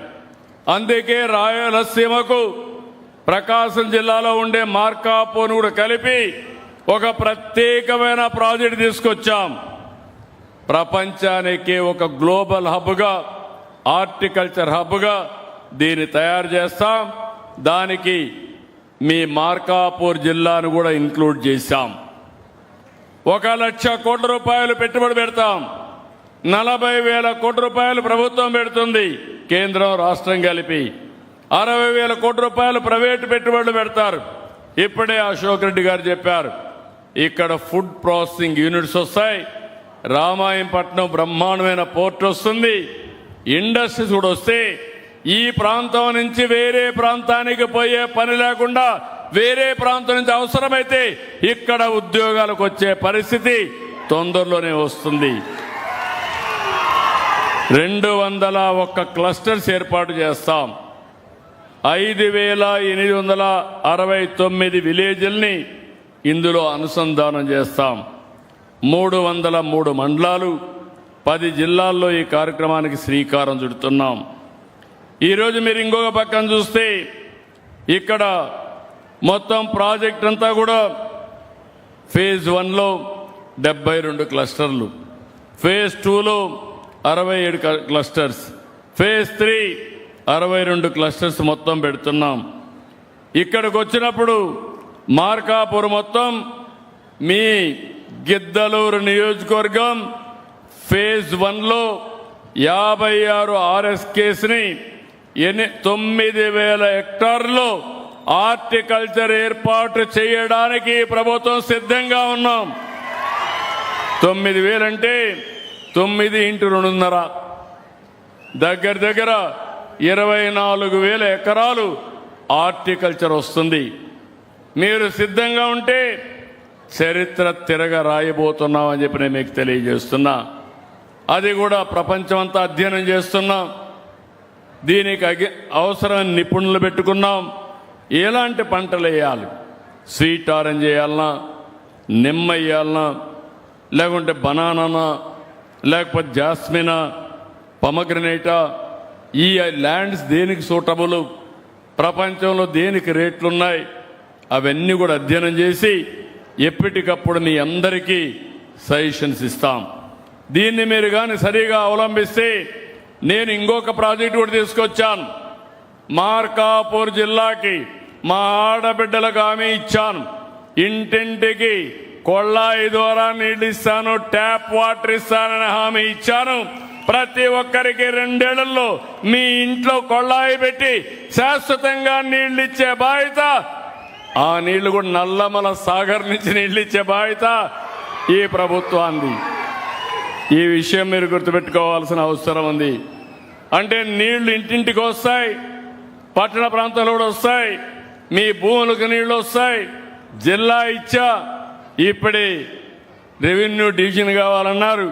అందుకే రాయలసీమకు ప్రకాశం జిల్లాలో ఉండే మార్కాపురం కూడా కలిపి ఒక ప్రత్యేకమైన ప్రాజెక్టు తీసుకొచ్చాం. ప్రపంచానికి ఒక గ్లోబల్ హబ్గా, హార్టికల్చర్ హబ్గా దీన్ని తయారు చేస్తాం. దానికి మీ మార్కాపూర్ జిల్లాను కూడా ఇంక్లూడ్ చేశాం. 1,00,000 కోట్ల రూపాయలు పెట్టుబడి పెడతాం. 40,000 కోట్ల రూపాయలు ప్రభుత్వం పెడుతుంది, కేంద్రం రాష్ట్రం కలిపి. 60,000 కోట్ల రూపాయలు ప్రైవేటు పెట్టుబడులు పెడతారు. ఇప్పుడే అశోక్ రెడ్డి గారు చెప్పారు, ఇక్కడ ఫుడ్ ప్రాసెసింగ్ యూనిట్స్ వస్తాయి. రామాయంపట్నం బ్రహ్మాండమైన పోర్ట్ వస్తుంది. ఇండస్ట్రీస్ కూడా వస్తే ఈ ప్రాంతం నుంచి వేరే ప్రాంతానికి పోయే పని లేకుండా వేరే ప్రాంతం నుంచి అవసరమైతే ఇక్కడ ఉద్యోగాలకు వచ్చే పరిస్థితి తొందరలోనే వస్తుంది. 201 క్లస్టర్స్ ఏర్పాటు చేస్తాం. 5,869 విలేజ్ల్ని ఇందులో అనుసంధానం చేస్తాం. 303 మండలాలు, 10 జిల్లాల్లో ఈ కార్యక్రమానికి శ్రీకారం చుడుతున్నాం. ఈరోజు మీరు ఇంకొక పక్కన చూస్తే ఇక్కడ మొత్తం ప్రాజెక్ట్ అంతా కూడా ఫేజ్ 1లో 72 క్లస్టర్లు, ఫేజ్ 2లో 67 క్లస్టర్స్, ఫేజ్ 3 62 క్లస్టర్స్ మొత్తం పెడుతున్నాం. ఇక్కడికి వచ్చినప్పుడు మార్కాపురం మొత్తం మీ గిద్దలూరు నియోజకవర్గం ఫేజ్ 1లో 56 RSKస్ని 9,000 హెక్టార్లో హార్టికల్చర్ ఏర్పాటు చేయడానికి ప్రభుత్వం సిద్ధంగా ఉన్నాం. 9,000 అంటే 9 ఇంటూ 2.5 దగ్గర 24,000 ఎకరాలు హార్టికల్చర్ వస్తుంది. మీరు సిద్ధంగా ఉంటే చరిత్ర తిరగ రాయబోతున్నామని చెప్పి నేను మీకు తెలియజేస్తున్నా. అది కూడా ప్రపంచమంతా అధ్యయనం చేస్తున్నాం. దీనికి అవసరమైన నిపుణులు పెట్టుకున్నాం. ఎలాంటి పంటలు వేయాలి, స్వీట్ ఆరెంజ్ వేయాలన్నా, నిమ్మ వేయాలన్నా, లేకుంటే బనానా, లేకపోతే జాస్మినా, పొమగ్రనేటా, ఈ ల్యాండ్స్ దేనికి సూటబుల్, ప్రపంచంలో దేనికి రేట్లున్నాయి, అవన్నీ కూడా అధ్యయనం చేసి ఎప్పటికప్పుడు మీ అందరికీ సజెషన్స్ ఇస్తాం. దీన్ని మీరు కానీ సరిగా అవలంబిస్తే నేను ఇంకొక ప్రాజెక్టు కూడా తీసుకొచ్చాను. మార్కాపూర్ జిల్లాకి మా ఆడబిడ్డలకు హామీ ఇచ్చాను. ఇంటింటికి కొళ్ళాయి ద్వారా నీళ్లు ఇస్తాను, ట్యాప్ వాటర్ ఇస్తానని హామీ ఇచ్చాను. ప్రతి ఒక్కరికి 2 ఏళ్లలో మీ ఇంట్లో కొళ్ళాయి పెట్టి శాశ్వతంగా నీళ్లు ఇచ్చే బాధ్యత ఆ నీళ్లు కూడా నల్లమల సాగర్ నుంచి నీళ్ళు ఇచ్చే బాధ్యత ఈ ప్రభుత్వాన్ని. ఈ విషయం మీరు గుర్తుపెట్టుకోవాల్సిన అవసరం ఉంది. అంటే నీళ్లు ఇంటింటికి వస్తాయి, పట్టణ ప్రాంతాల్లో కూడా వస్తాయి, మీ భూములకు నీళ్లు వస్తాయి. జిల్లా ఇచ్చా, ఇప్పుడే రెవెన్యూ డివిజన్ కావాలన్నారు,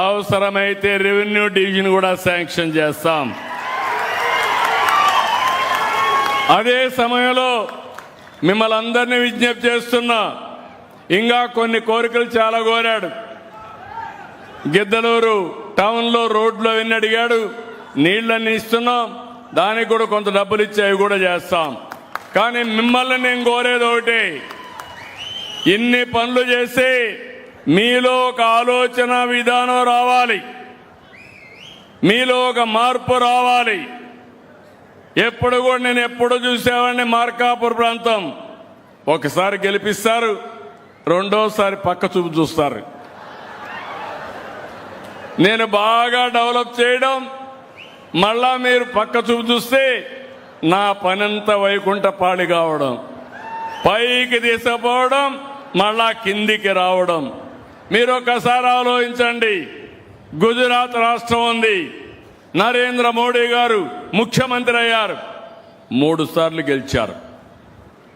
అవసరమైతే రెవెన్యూ డివిజన్ కూడా శాంక్షన్ చేస్తాం. అదే సమయంలో మిమ్మల్ని అందరినీ విజ్ఞప్తి చేస్తున్నా, ఇంకా కొన్ని కోరికలు చాలా కోరాడు. గిద్దలూరు టౌన్లో రోడ్లు అవన్నీ అడిగాడు, నీళ్లన్నీ ఇస్తున్నాం, దానికి కూడా కొంత డబ్బులు ఇచ్చి అవి కూడా చేస్తాం. కానీ మిమ్మల్ని నేను కోరేది ఒకటి, ఇన్ని పనులు చేసి మీలో ఒక ఆలోచన విధానం రావాలి, మీలో ఒక మార్పు రావాలి. ఎప్పుడు కూడా నేను ఎప్పుడు చూసేవాడిని, మార్కాపూర్ ప్రాంతం ఒకసారి గెలిపిస్తారు, రెండోసారి పక్క చూపు చూస్తారు. నేను బాగా డెవలప్ చేయడం, మళ్ళా మీరు పక్క చూపు చూస్తే నా పనంతా వైకుంఠపాళి కావడం, పైకి తీసుకుపోవడం, మళ్ళా కిందికి రావడం. మీరు ఒకసారి ఆలోచించండి. గుజరాత్ రాష్ట్రం ఉంది, నరేంద్ర మోడీ గారు ముఖ్యమంత్రి అయ్యారు, 3 సార్లు గెలిచారు.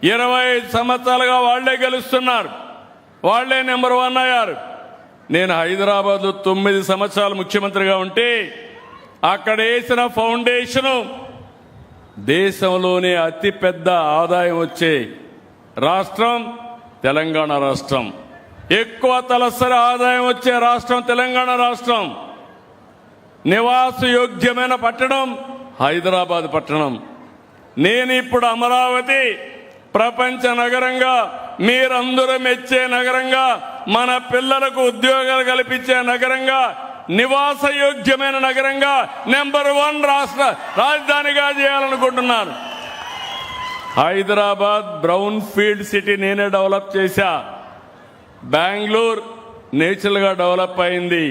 25 సంవత్సరాలుగా వాళ్లే గెలుస్తున్నారు, వాళ్లే నెంబర్ 1 అయ్యారు. నేను హైదరాబాద్లో 9 సంవత్సరాలు ముఖ్యమంత్రిగా ఉంటే అక్కడ వేసిన ఫౌండేషను దేశంలోనే అతిపెద్ద ఆదాయం వచ్చే రాష్ట్రం తెలంగాణ రాష్ట్రం, ఎక్కువ తలసరి ఆదాయం వచ్చే రాష్ట్రం తెలంగాణ రాష్ట్రం, నివాస యోగ్యమైన పట్టణం హైదరాబాద్ పట్టణం. నేను ఇప్పుడు అమరావతి ప్రపంచ నగరంగా, మీరందరూ మెచ్చే నగరంగా, మన పిల్లలకు ఉద్యోగాలు కల్పించే నగరంగా, నివాస యోగ్యమైన నగరంగా నెంబర్ 1 రాష్ట్ర రాజధానిగా చేయాలనుకుంటున్నాను. హైదరాబాద్ బ్రౌన్ ఫీల్డ్ సిటీ నేనే డెవలప్ చేశా. బెంగళూరు నేచురల్ గా డెవలప్ అయింది,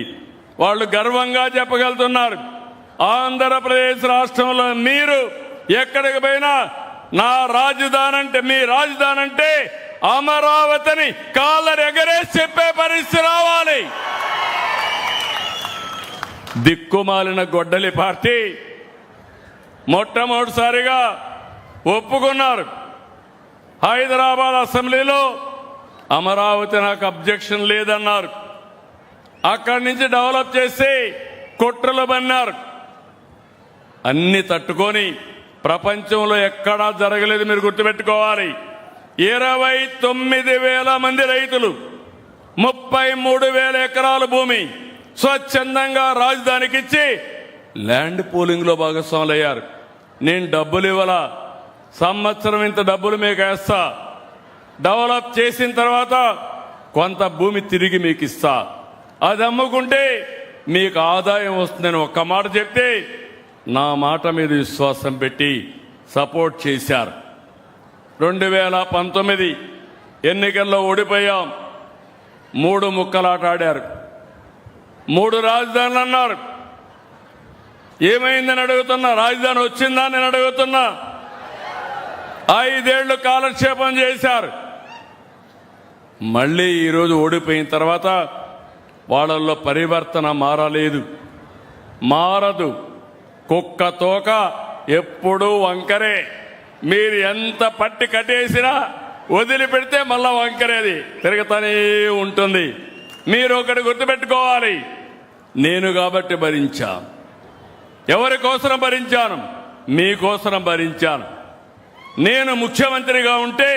వాళ్ళు గర్వంగా చెప్పగలుగుతున్నారు. ఆంధ్రప్రదేశ్ రాష్ట్రంలో మీరు ఎక్కడికి పోయినా నా రాజధాని అంటే, మీ రాజధాని అంటే అమరావతిని కాళ్ళని ఎగరేసి చెప్పే పరిస్థితి రావాలి. దిక్కుమాలిన గొడ్డలి పార్టీ మొట్టమొదటిసారిగా ఒప్పుకున్నారు. హైదరాబాద్ అసెంబ్లీలో అమరావతి నాకు అబ్జెక్షన్ లేదన్నారు. అక్కడి నుంచి డెవలప్ చేసి కుట్రలు బన్నారు. అన్ని తట్టుకొని ప్రపంచంలో ఎక్కడా జరగలేదు. మీరు గుర్తుపెట్టుకోవాలి, 29,000 మంది రైతులు, 33,000 ఎకరాల భూమి స్వచ్ఛందంగా రాజధానికి ఇచ్చి ల్యాండ్ పూలింగ్ లో భాగస్వాములు అయ్యారు. నేను డబ్బులు ఇవ్వాలా, సంవత్సరం ఇంత డబ్బులు మీకు వేస్తా, డెవలప్ చేసిన తర్వాత కొంత భూమి తిరిగి మీకు ఇస్తా, అది అమ్ముకుంటే మీకు ఆదాయం వస్తుందని ఒక్క మాట చెప్తే నా మాట మీద విశ్వాసం పెట్టి సపోర్ట్ చేశారు. 2019 ఎన్నికల్లో ఓడిపోయాం, 3 ముక్కలాట ఆడారు, 3 రాజధానులు అన్నారు. ఏమైందని అడుగుతున్నా, రాజధాని వచ్చిందా నేను అడుగుతున్నా. 5 ఏళ్లు కాలక్షేపం చేశారు. మళ్ళీ ఈరోజు ఓడిపోయిన తర్వాత వాళ్ళల్లో పరివర్తన మారలేదు, మారదు. కుక్క తోక ఎప్పుడూ వంకరే. మీరు ఎంత పట్టి కట్టేసినా వదిలిపెడితే మళ్ళా వంకరేది తిరుగుతూనే ఉంటుంది. మీరు ఒకటి గుర్తుపెట్టుకోవాలి, నేను కాబట్టి భరించాను. ఎవరి కోసం భరించాను? మీకోసం భరించాను. నేను ముఖ్యమంత్రిగా ఉంటే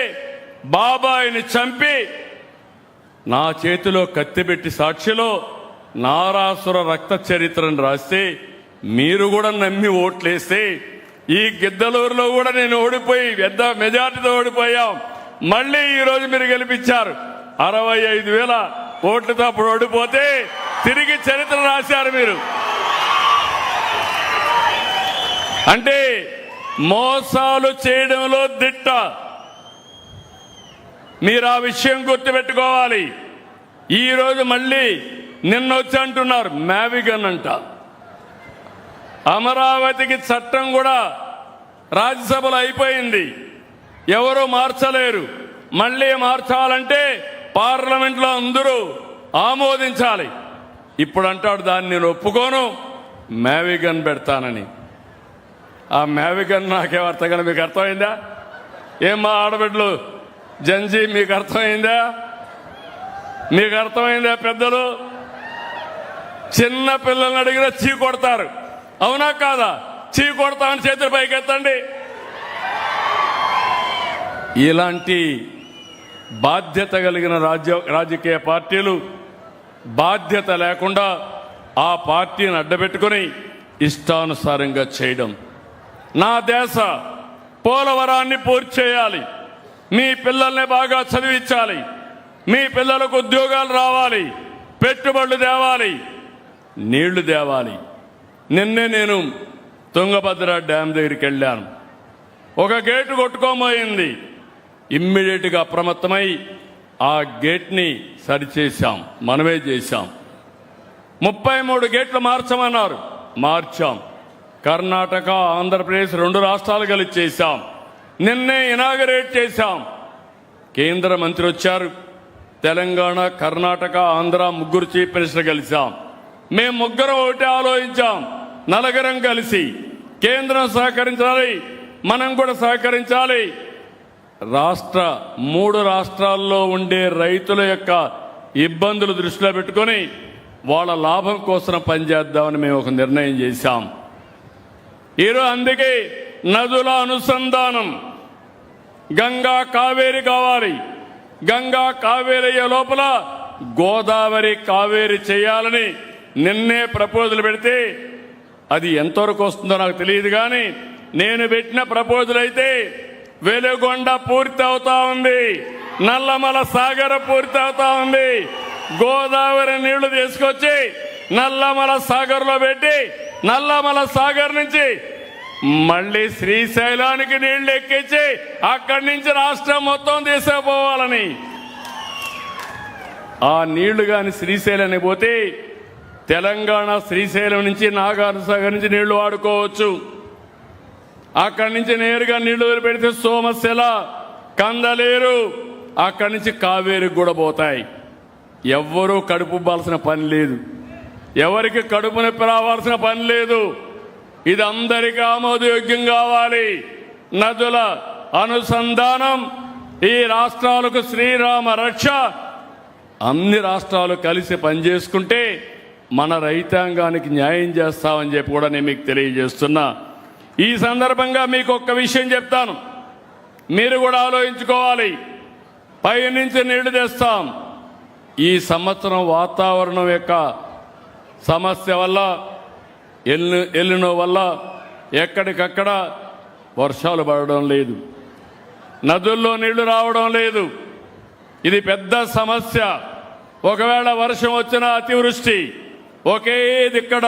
బాబాయిని చంపి నా చేతిలో కత్తిపెట్టి సాక్షిలో నారాసుర రక్త చరిత్రను రాస్తే మీరు కూడా నమ్మి ఓట్లేస్తే ఈ గిద్దలూరులో కూడా నేను ఓడిపోయి పెద్ద మెజార్టీతో ఓడిపోయాం. మళ్ళీ ఈ రోజు మీరు గెలిపించారు. 65,000 ఓట్లతో అప్పుడు ఓడిపోతే తిరిగి చరిత్ర రాశారు మీరు. అంటే మోసాలు చేయడంలో దిట్ట. మీరు ఆ విషయం గుర్తుపెట్టుకోవాలి. ఈ రోజు మళ్ళీ నిన్నొచ్చి అంటున్నారు మ్యావిగన్ అంట. అమరావతికి చట్టం కూడా రాజ్యసభలో అయిపోయింది. ఎవరు మార్చలేరు. మళ్ళీ మార్చాలంటే పార్లమెంట్లో అందరూ ఆమోదించాలి. ఇప్పుడు అంటాడు దాన్ని నేను ఒప్పుకోను, మేవిగన్ పెడతానని. ఆ మేవిగన్ నాకేం అర్థం కానీ మీకు అర్థమైందా? ఏం మా ఆడబిడ్డలు జంజీ మీకు అర్థమైందా? మీకు అర్థమైందా? పెద్దలు చిన్న పిల్లల్ని అడిగినా చీ కొడతారు, అవునా కాదా? చీ కొడతామని చేతులు పైకెత్తండి. ఇలాంటి బాధ్యత కలిగిన రాజకీయ పార్టీలు బాధ్యత లేకుండా ఆ పార్టీని అడ్డబెట్టుకుని ఇష్టానుసారంగా చేయడం. నా దేశ పోలవరాన్ని పూర్తి చేయాలి, మీ పిల్లల్ని బాగా చదివించాలి, మీ పిల్లలకు ఉద్యోగాలు రావాలి, పెట్టుబడులు తేవాలి, నీళ్లు తేవాలి. నిన్నే నేను తుంగభద్ర డ్యామ్ దగ్గరికి వెళ్ళాను. ఒక గేటు కొట్టుకోబోయింది. ఇమ్మీడియట్గా అప్రమత్తమై ఆ గేట్ని సరిచేశాం, మనమే చేశాం. 33 గేట్లు మార్చమన్నారు, మార్చాం. కర్ణాటక, ఆంధ్రప్రదేశ్ 2 రాష్ట్రాలు కలిసి చేశాం. నిన్నే ఇనాగరేట్ చేశాం. కేంద్ర మంత్రి వచ్చారు. తెలంగాణ, కర్ణాటక, ఆంధ్ర 3 చీఫ్ మినిస్టర్ కలిశాం. మేము 3 ఒకటే ఆలోచించాం. నలుగురం కలిసి కేంద్రం సహకరించాలి, మనం కూడా సహకరించాలి. 3 రాష్ట్రాల్లో ఉండే రైతుల యొక్క ఇబ్బందులు దృష్టిలో పెట్టుకొని వాళ్ళ లాభం కోసం పనిచేద్దామని మేము ఒక నిర్ణయం చేశాం. ఈరోజు అందుకే నదుల అనుసంధానం, గంగా కావేరి కావాలి. గంగా కావేరి అయ్యే లోపల గోదావరి కావేరి చేయాలని నిన్నే ప్రపోజల్ పెడితే అది ఎంతవరకు వస్తుందో నాకు తెలియదు. కానీ నేను పెట్టిన ప్రపోజల్ అయితే వెలుగొండ పూర్తి అవుతా ఉంది, నల్లమల సాగర్ పూర్తి అవుతా ఉంది. గోదావరి నీళ్లు తీసుకొచ్చి నల్లమల సాగర్ లో పెట్టి నల్లమల సాగర్ నుంచి మళ్ళీ శ్రీశైలానికి నీళ్లు ఎక్కించి అక్కడి నుంచి రాష్ట్రం మొత్తం తీసుకుపోవాలని. ఆ నీళ్లు కాని శ్రీశైలానికి పోతే తెలంగాణ శ్రీశైలం నుంచి నాగార్జున సాగర్ నుంచి నీళ్లు వాడుకోవచ్చు. అక్కడి నుంచి నేరుగా నీళ్లు వదిలిపెడితే సోమశిల, కందలేరు, అక్కడి నుంచి కావేరికి కూడా పోతాయి. ఎవ్వరూ కడుపుబ్బాల్సిన పని లేదు, ఎవరికి కడుపు నొప్పి రావాల్సిన పని లేదు. ఇది అందరికీ ఆమోదయోగ్యం కావాలి. నదుల అనుసంధానం, ఈ రాష్ట్రాలకు శ్రీరామ రక్ష. అన్ని రాష్ట్రాలు కలిసి పనిచేసుకుంటే మన రైతాంగానికి న్యాయం చేస్తామని చెప్పి కూడా నేను మీకు తెలియజేస్తున్నా. ఈ సందర్భంగా మీకు ఒక్క విషయం చెప్తాను, మీరు కూడా ఆలోచించుకోవాలి. పైనుంచి నీళ్లు తెస్తాం. ఈ సంవత్సరం వాతావరణం యొక్క సమస్య వల్ల, ఎల్లినో వల్ల ఎక్కడికక్కడ వర్షాలు పడడం లేదు, నదుల్లో నీళ్లు రావడం లేదు. ఇది పెద్ద సమస్య. ఒకవేళ వర్షం వచ్చినా అతివృష్టి, ఒకే దిక్కడ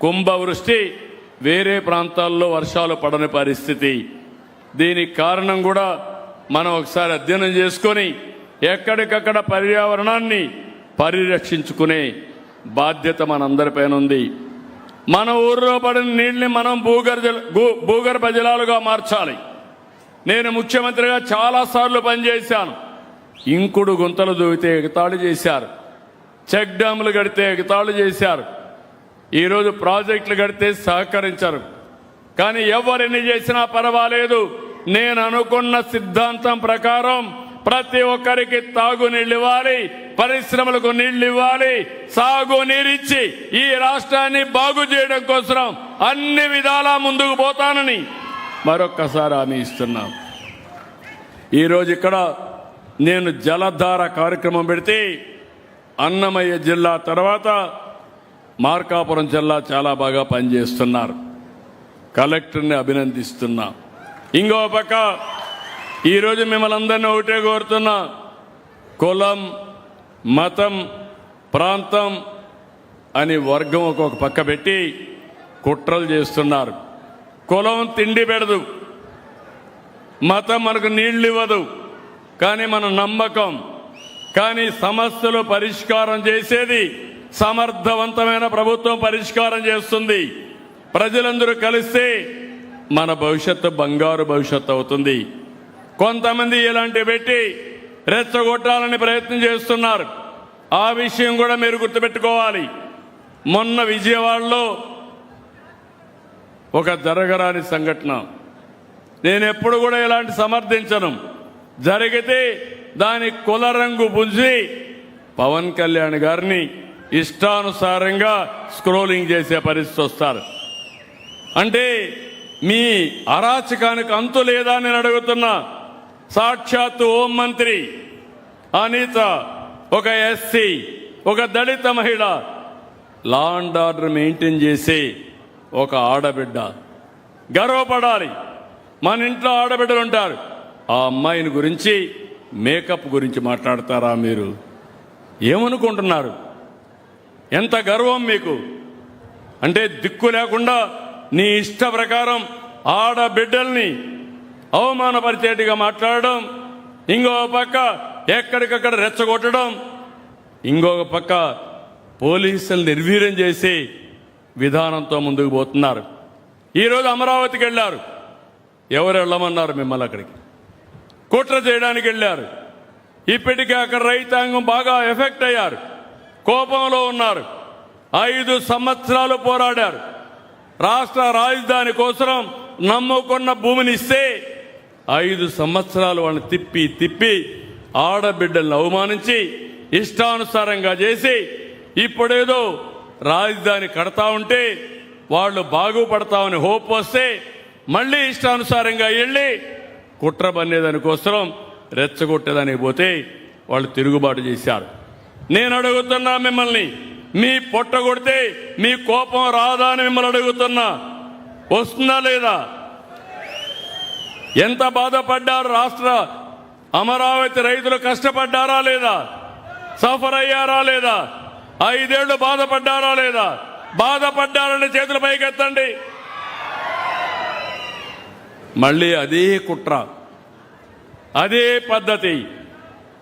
కుంభవృష్టి, వేరే ప్రాంతాల్లో వర్షాలు పడని పరిస్థితి. దీనికి కారణం కూడా మనం ఒకసారి అధ్యయనం చేసుకొని ఎక్కడికక్కడ పర్యావరణాన్ని పరిరక్షించుకునే బాధ్యత మనందరిపైన ఉంది. మన ఊర్లో పడిన నీళ్ళని మనం భూగర్భ జలాలుగా మార్చాలి. నేను ముఖ్యమంత్రిగా చాలాసార్లు పనిచేశాను. ఇంకుడు గుంతలు దూవితే ఎగతాళి చేశారు, చెక్ డ్యాములు కడితే ఎగతాళి చేశారు, ఈరోజు ప్రాజెక్టులు కడితే సహకరించరు. కానీ ఎవరిని చేసినా పర్వాలేదు, నేను అనుకున్న సిద్ధాంతం ప్రకారం ప్రతి ఒక్కరికి తాగునీళ్ళు ఇవ్వాలి, పరిశ్రమలకు నీళ్లు ఇవ్వాలి, సాగునీరిచ్చి ఈ రాష్ట్రాన్ని బాగు చేయడం కోసం అన్ని విధాలా ముందుకు పోతానని మరొక్కసారి హామీ ఇస్తున్నాం. ఈరోజు ఇక్కడ నేను జలధార కార్యక్రమం పెడితే అన్నమయ్య జిల్లా తర్వాత మార్కాపురం జిల్లా చాలా బాగా పనిచేస్తున్నారు. కలెక్టర్ని అభినందిస్తున్నా. ఇంకో పక్క ఈరోజు మిమ్మల్ని అందరినీ ఒకటే కోరుతున్నా, కులం, మతం, ప్రాంతం అని వర్గం ఒక్కొక్క పక్క పెట్టి కుట్రలు చేస్తున్నారు. కులం తిండి పెడదు, మతం మనకు నీళ్లు ఇవ్వదు, కానీ మన నమ్మకం. కానీ సమస్యలు పరిష్కారం చేసేది సమర్థవంతమైన ప్రభుత్వం పరిష్కారం చేస్తుంది. ప్రజలందరూ కలిస్తే మన భవిష్యత్తు బంగారు భవిష్యత్తు అవుతుంది. కొంతమంది ఇలాంటివి పెట్టి రెచ్చగొట్టాలని ప్రయత్నం చేస్తున్నారు. ఆ విషయం కూడా మీరు గుర్తుపెట్టుకోవాలి. మొన్న విజయవాడలో ఒక జరగరాని సంఘటన. నేను ఎప్పుడు కూడా ఇలాంటి సమర్థించను. జరిగితే దాని కుల రంగు పుంజి పవన్ కళ్యాణ్ గారిని ఇష్టానుసారంగా స్క్రోలింగ్ చేసే పరిస్థితి వస్తారు. అంటే మీ అరాచకానికి అంతు లేదా నేను అడుగుతున్నా. సాక్షాత్తు హోంమంత్రి అనిత, ఒక ఎస్సీ, ఒక దళిత మహిళ, లా అండ్ ఆర్డర్ మెయింటైన్ చేసే ఒక ఆడబిడ్డ. గర్వపడాలి. మన ఇంట్లో ఆడబిడ్డలు ఉంటారు. ఆ అమ్మాయిని గురించి, మేకప్ గురించి మాట్లాడతారా మీరు? ఏమనుకుంటున్నారు? ఎంత గర్వం మీకు? అంటే దిక్కు లేకుండా నీ ఇష్ట ప్రకారం ఆడబిడ్డల్ని అవమానపరిచేట్టుగా మాట్లాడడం, ఇంకొక పక్క ఎక్కడికక్కడ రెచ్చగొట్టడం, ఇంకొక పక్క పోలీసులు నిర్వీర్యం చేసి విధానంతో ముందుకు పోతున్నారు. ఈరోజు అమరావతికి వెళ్ళారు. ఎవరు వెళ్ళమన్నారు మిమ్మల్ని? అక్కడికి కుట్ర చేయడానికి వెళ్ళారు. ఇప్పటికే అక్కడ రైతాంగం బాగా ఎఫెక్ట్ అయ్యారు, కోపంలో ఉన్నారు. 5 సంవత్సరాలు పోరాడారు. రాష్ట్ర రాజధాని కోసం నమ్ముకున్న భూమిని ఇస్తే 5 సంవత్సరాలు వాళ్ళని తిప్పి ఆడబిడ్డలను అవమానించి ఇష్టానుసారంగా చేసి ఇప్పుడేదో రాజధాని కడతా ఉంటే వాళ్ళు బాగుపడతామని హోప్ వస్తే మళ్ళీ ఇష్టానుసారంగా వెళ్ళి కుట్ర బన్నేదానికోసం రెచ్చగొట్టేదానికి పోతే వాళ్ళు తిరుగుబాటు చేశారు. నేను అడుగుతున్నా మిమ్మల్ని, మీ పొట్ట కొడితే మీ కోపం రాదా అని మిమ్మల్ని అడుగుతున్నా. వస్తుందా లేదా? ఎంత బాధపడ్డారు? రాష్ట్ర అమరావతి రైతులు కష్టపడ్డారా లేదా? సఫర్ అయ్యారా లేదా? 5 ఏళ్లు బాధపడ్డారా లేదా? బాధపడ్డారని చేతుల పైకెత్తండి. మళ్ళీ అదే కుట్ర, అదే పద్ధతి.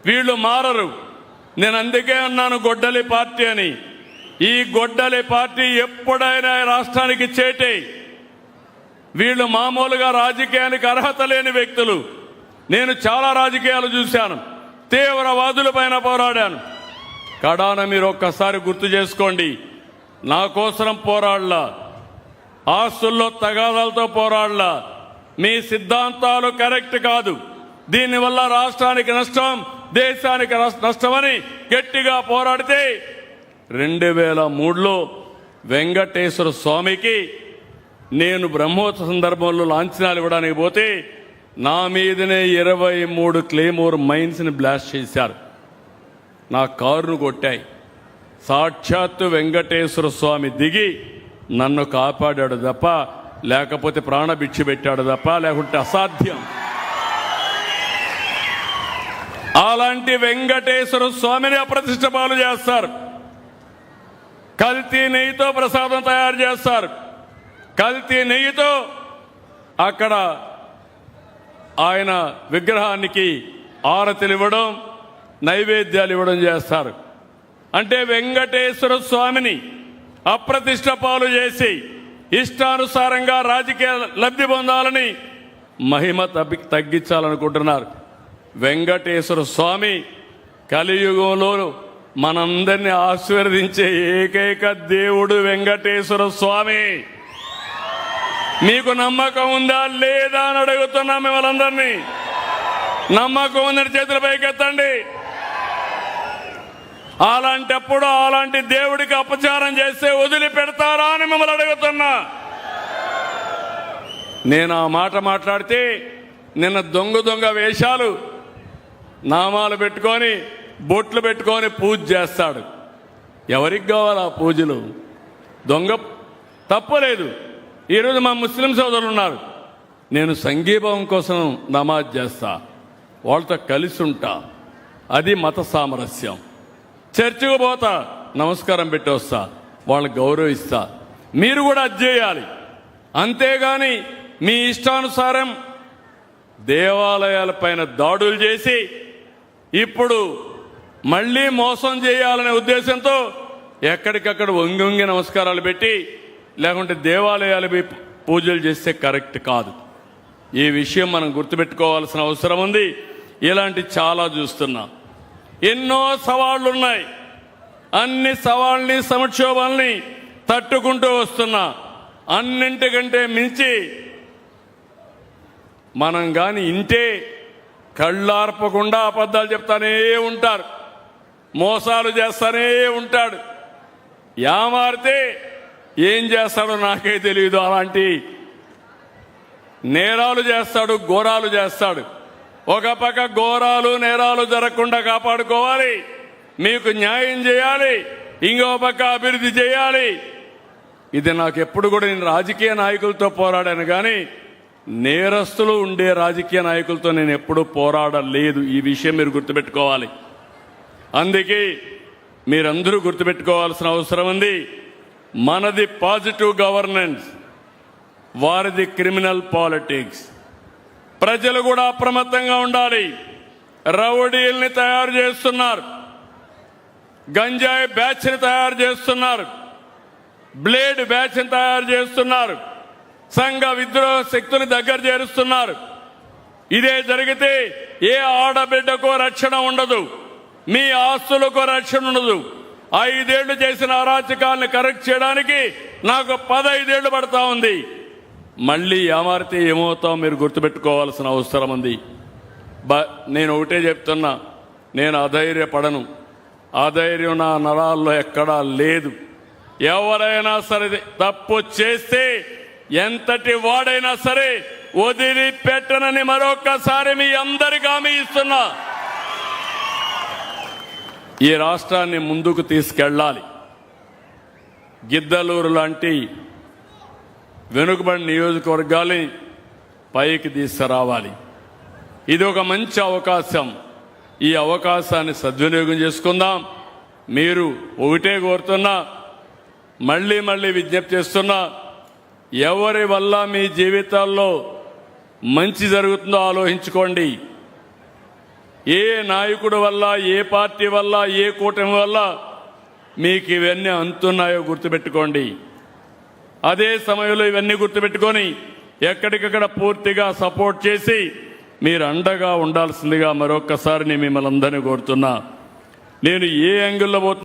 వీళ్ళు మారరు. నేను అందుకే అన్నాను గొడ్డలి పార్టీ అని. ఈ గొడ్డలి పార్టీ ఎప్పుడైనా రాష్ట్రానికి చేటే. వీళ్ళు మామూలుగా రాజకీయానికి అర్హత లేని వ్యక్తులు. నేను చాలా రాజకీయాలు చూశాను, తీవ్రవాదుల పైన పోరాడాను. కడాన మీరు ఒక్కసారి గుర్తు చేసుకోండి. నా కోసం పోరాడలా, ఆస్తుల్లో తగాదాలతో పోరాడలా. మీ సిద్ధాంతాలు కరెక్ట్ కాదు, దీనివల్ల రాష్ట్రానికి నష్టం, దేశానికి నష్టమని గట్టిగా పోరాడితే 2003లో వెంకటేశ్వర స్వామికి నేను బ్రహ్మోత్సవ సందర్భంలో లాంఛనాలు ఇవ్వడానికి పోతే నా మీదనే 23 క్లేమోర్ మైన్స్ని బ్లాస్ట్ చేశారు. నా కారును కొట్టాయి. సాక్షాత్తు వెంకటేశ్వర స్వామి దిగి నన్ను కాపాడాడు తప్ప, లేకపోతే ప్రాణభిక్ష పెట్టాడు తప్ప, లేకుంటే అసాధ్యం. అలాంటి వెంకటేశ్వర స్వామిని అప్రతిష్ట పాలు చేస్తారు. కల్తీ నెయ్యితో ప్రసాదం తయారు చేస్తారు. కల్తీ నెయ్యితో అక్కడ ఆయన విగ్రహానికి ఆరతులు ఇవ్వడం, నైవేద్యాలు ఇవ్వడం చేస్తారు. అంటే వెంకటేశ్వర స్వామిని అప్రతిష్ట పాలు చేసి ఇష్టానుసారంగా రాజకీయ లబ్ధి పొందాలని మహిమ తగ్గించాలనుకుంటున్నారు. వెంకటేశ్వర స్వామి కలియుగంలో మనందరినీ ఆశీర్వదించే ఏకైక దేవుడు వెంకటేశ్వర స్వామి. మీకు నమ్మకం ఉందా లేదా అని అడుగుతున్నా మిమ్మల్ని అందరినీ. నమ్మకం ఉందని చేతుల పైకెత్తండి. అలాంటప్పుడు అలాంటి దేవుడికి అపచారం చేస్తే వదిలిపెడతారా అని మిమ్మల్ని అడుగుతున్నా. నేను ఆ మాట మాట్లాడితే నిన్న దొంగ వేషాలు, నామాలు పెట్టుకొని, బొట్లు పెట్టుకొని పూజ చేస్తాడు. ఎవరికి కావాలా పూజలు? దొంగ తప్పలేదు. ఈరోజు మా ముస్లిం సోదరులు ఉన్నారు. నేను సంఘీభావం కోసం నమాజ్ చేస్తా, వాళ్ళతో కలిసి ఉంటా, అది మత సామరస్యం. చర్చికి పోతా, నమస్కారం పెట్టి వస్తా, వాళ్ళని గౌరవిస్తా. మీరు కూడా అది చేయాలి. అంతేగాని మీ ఇష్టానుసారం దేవాలయాలపైన దాడులు చేసి ఇప్పుడు మళ్ళీ మోసం చేయాలనే ఉద్దేశంతో ఎక్కడికక్కడ వంగి నమస్కారాలు పెట్టి, లేకుంటే దేవాలయాలు పూజలు చేస్తే కరెక్ట్ కాదు. ఈ విషయం మనం గుర్తుపెట్టుకోవాల్సిన అవసరం ఉంది. ఇలాంటి చాలా చూస్తున్నాం. ఎన్నో సవాళ్లున్నాయి. అన్ని సవాళ్ళని సంక్షోభాల్ని తట్టుకుంటూ వస్తున్నా. అన్నింటికంటే మించి మనం గాని ఇంటే కళ్ళార్పకుండా అబద్ధాలు చెప్తానే ఉంటారు, మోసాలు చేస్తానే ఉంటాడు. యామారితే ఏం చేస్తాడో నాకే తెలియదు. అలాంటి నేరాలు చేస్తాడు, ఘోరాలు చేస్తాడు. ఒక పక్క ఘోరాలు నేరాలు జరగకుండా కాపాడుకోవాలి, మీకు న్యాయం చేయాలి, ఇంకో పక్క అభివృద్ధి చేయాలి. ఇది నాకు ఎప్పుడు కూడా, నేను రాజకీయ నాయకులతో పోరాడాను కానీ నేరస్తులు ఉండే రాజకీయ నాయకులతో నేను ఎప్పుడూ పోరాడలేదు. ఈ విషయం మీరు గుర్తుపెట్టుకోవాలి. అందుకే మీరందరూ గుర్తుపెట్టుకోవాల్సిన అవసరం ఉంది. మనది పాజిటివ్ గవర్నెన్స్, వారిది క్రిమినల్ పాలిటిక్స్. ప్రజలు కూడా అప్రమత్తంగా ఉండాలి. రౌడీల్ని తయారు చేస్తున్నారు, గంజాయి బ్యాచ్ని తయారు చేస్తున్నారు, బ్లేడ్ బ్యాచ్ని తయారు చేస్తున్నారు, సంఘ విద్రోహ శక్తుని దగ్గర చేరుస్తున్నారు. ఇదే జరిగితే ఏ ఆడబిడ్డకో రక్షణ ఉండదు, మీ ఆస్తులకు రక్షణ ఉండదు. 5 ఏళ్లు చేసిన అరాచకాలను కరెక్ట్ చేయడానికి నాకు 15 ఏళ్లు పడతా ఉంది. మళ్ళీ ఏమారితే ఏమవుతాం మీరు గుర్తుపెట్టుకోవాల్సిన అవసరం ఉంది. నేను ఒకటే చెప్తున్నా, నేను అధైర్యపడను. అధైర్యం నా నరాల్లో ఎక్కడా లేదు. ఎవరైనా సరే తప్పు చేస్తే ఎంతటి వాడైనా సరే వదిలిపెట్టనని మరొక్కసారి మీ అందరికీ హామీ ఇస్తున్నా. ఈ రాష్ట్రాన్ని ముందుకు తీసుకెళ్ళాలి. గిద్దలూరు లాంటి వెనుకబడిన నియోజకవర్గాల్ని పైకి తీసుకురావాలి. ఇది ఒక మంచి అవకాశం. ఈ అవకాశాన్ని సద్వినియోగం చేసుకుందాం. మీరు ఒకటే కోరుతున్నా, మళ్ళీ మళ్ళీ విజ్ఞప్తి చేస్తున్నా, ఎవరి వల్ల మీ జీవితాల్లో మంచి జరుగుతుందో ఆలోచించుకోండి. ఏ నాయకుడి వల్ల, ఏ పార్టీ వల్ల, ఏ కూటమి వల్ల మీకు ఇవన్నీ అందుతున్నాయో గుర్తుపెట్టుకోండి. అదే సమయంలో ఇవన్నీ గుర్తుపెట్టుకొని ఎక్కడికక్కడ పూర్తిగా సపోర్ట్ చేసి మీరు అండగా ఉండాల్సిందిగా మరొక్కసారి నేను మిమ్మల్ని అందరినీ కోరుతున్నా. నేను ఏ యాంగిల్లో పోతున్నా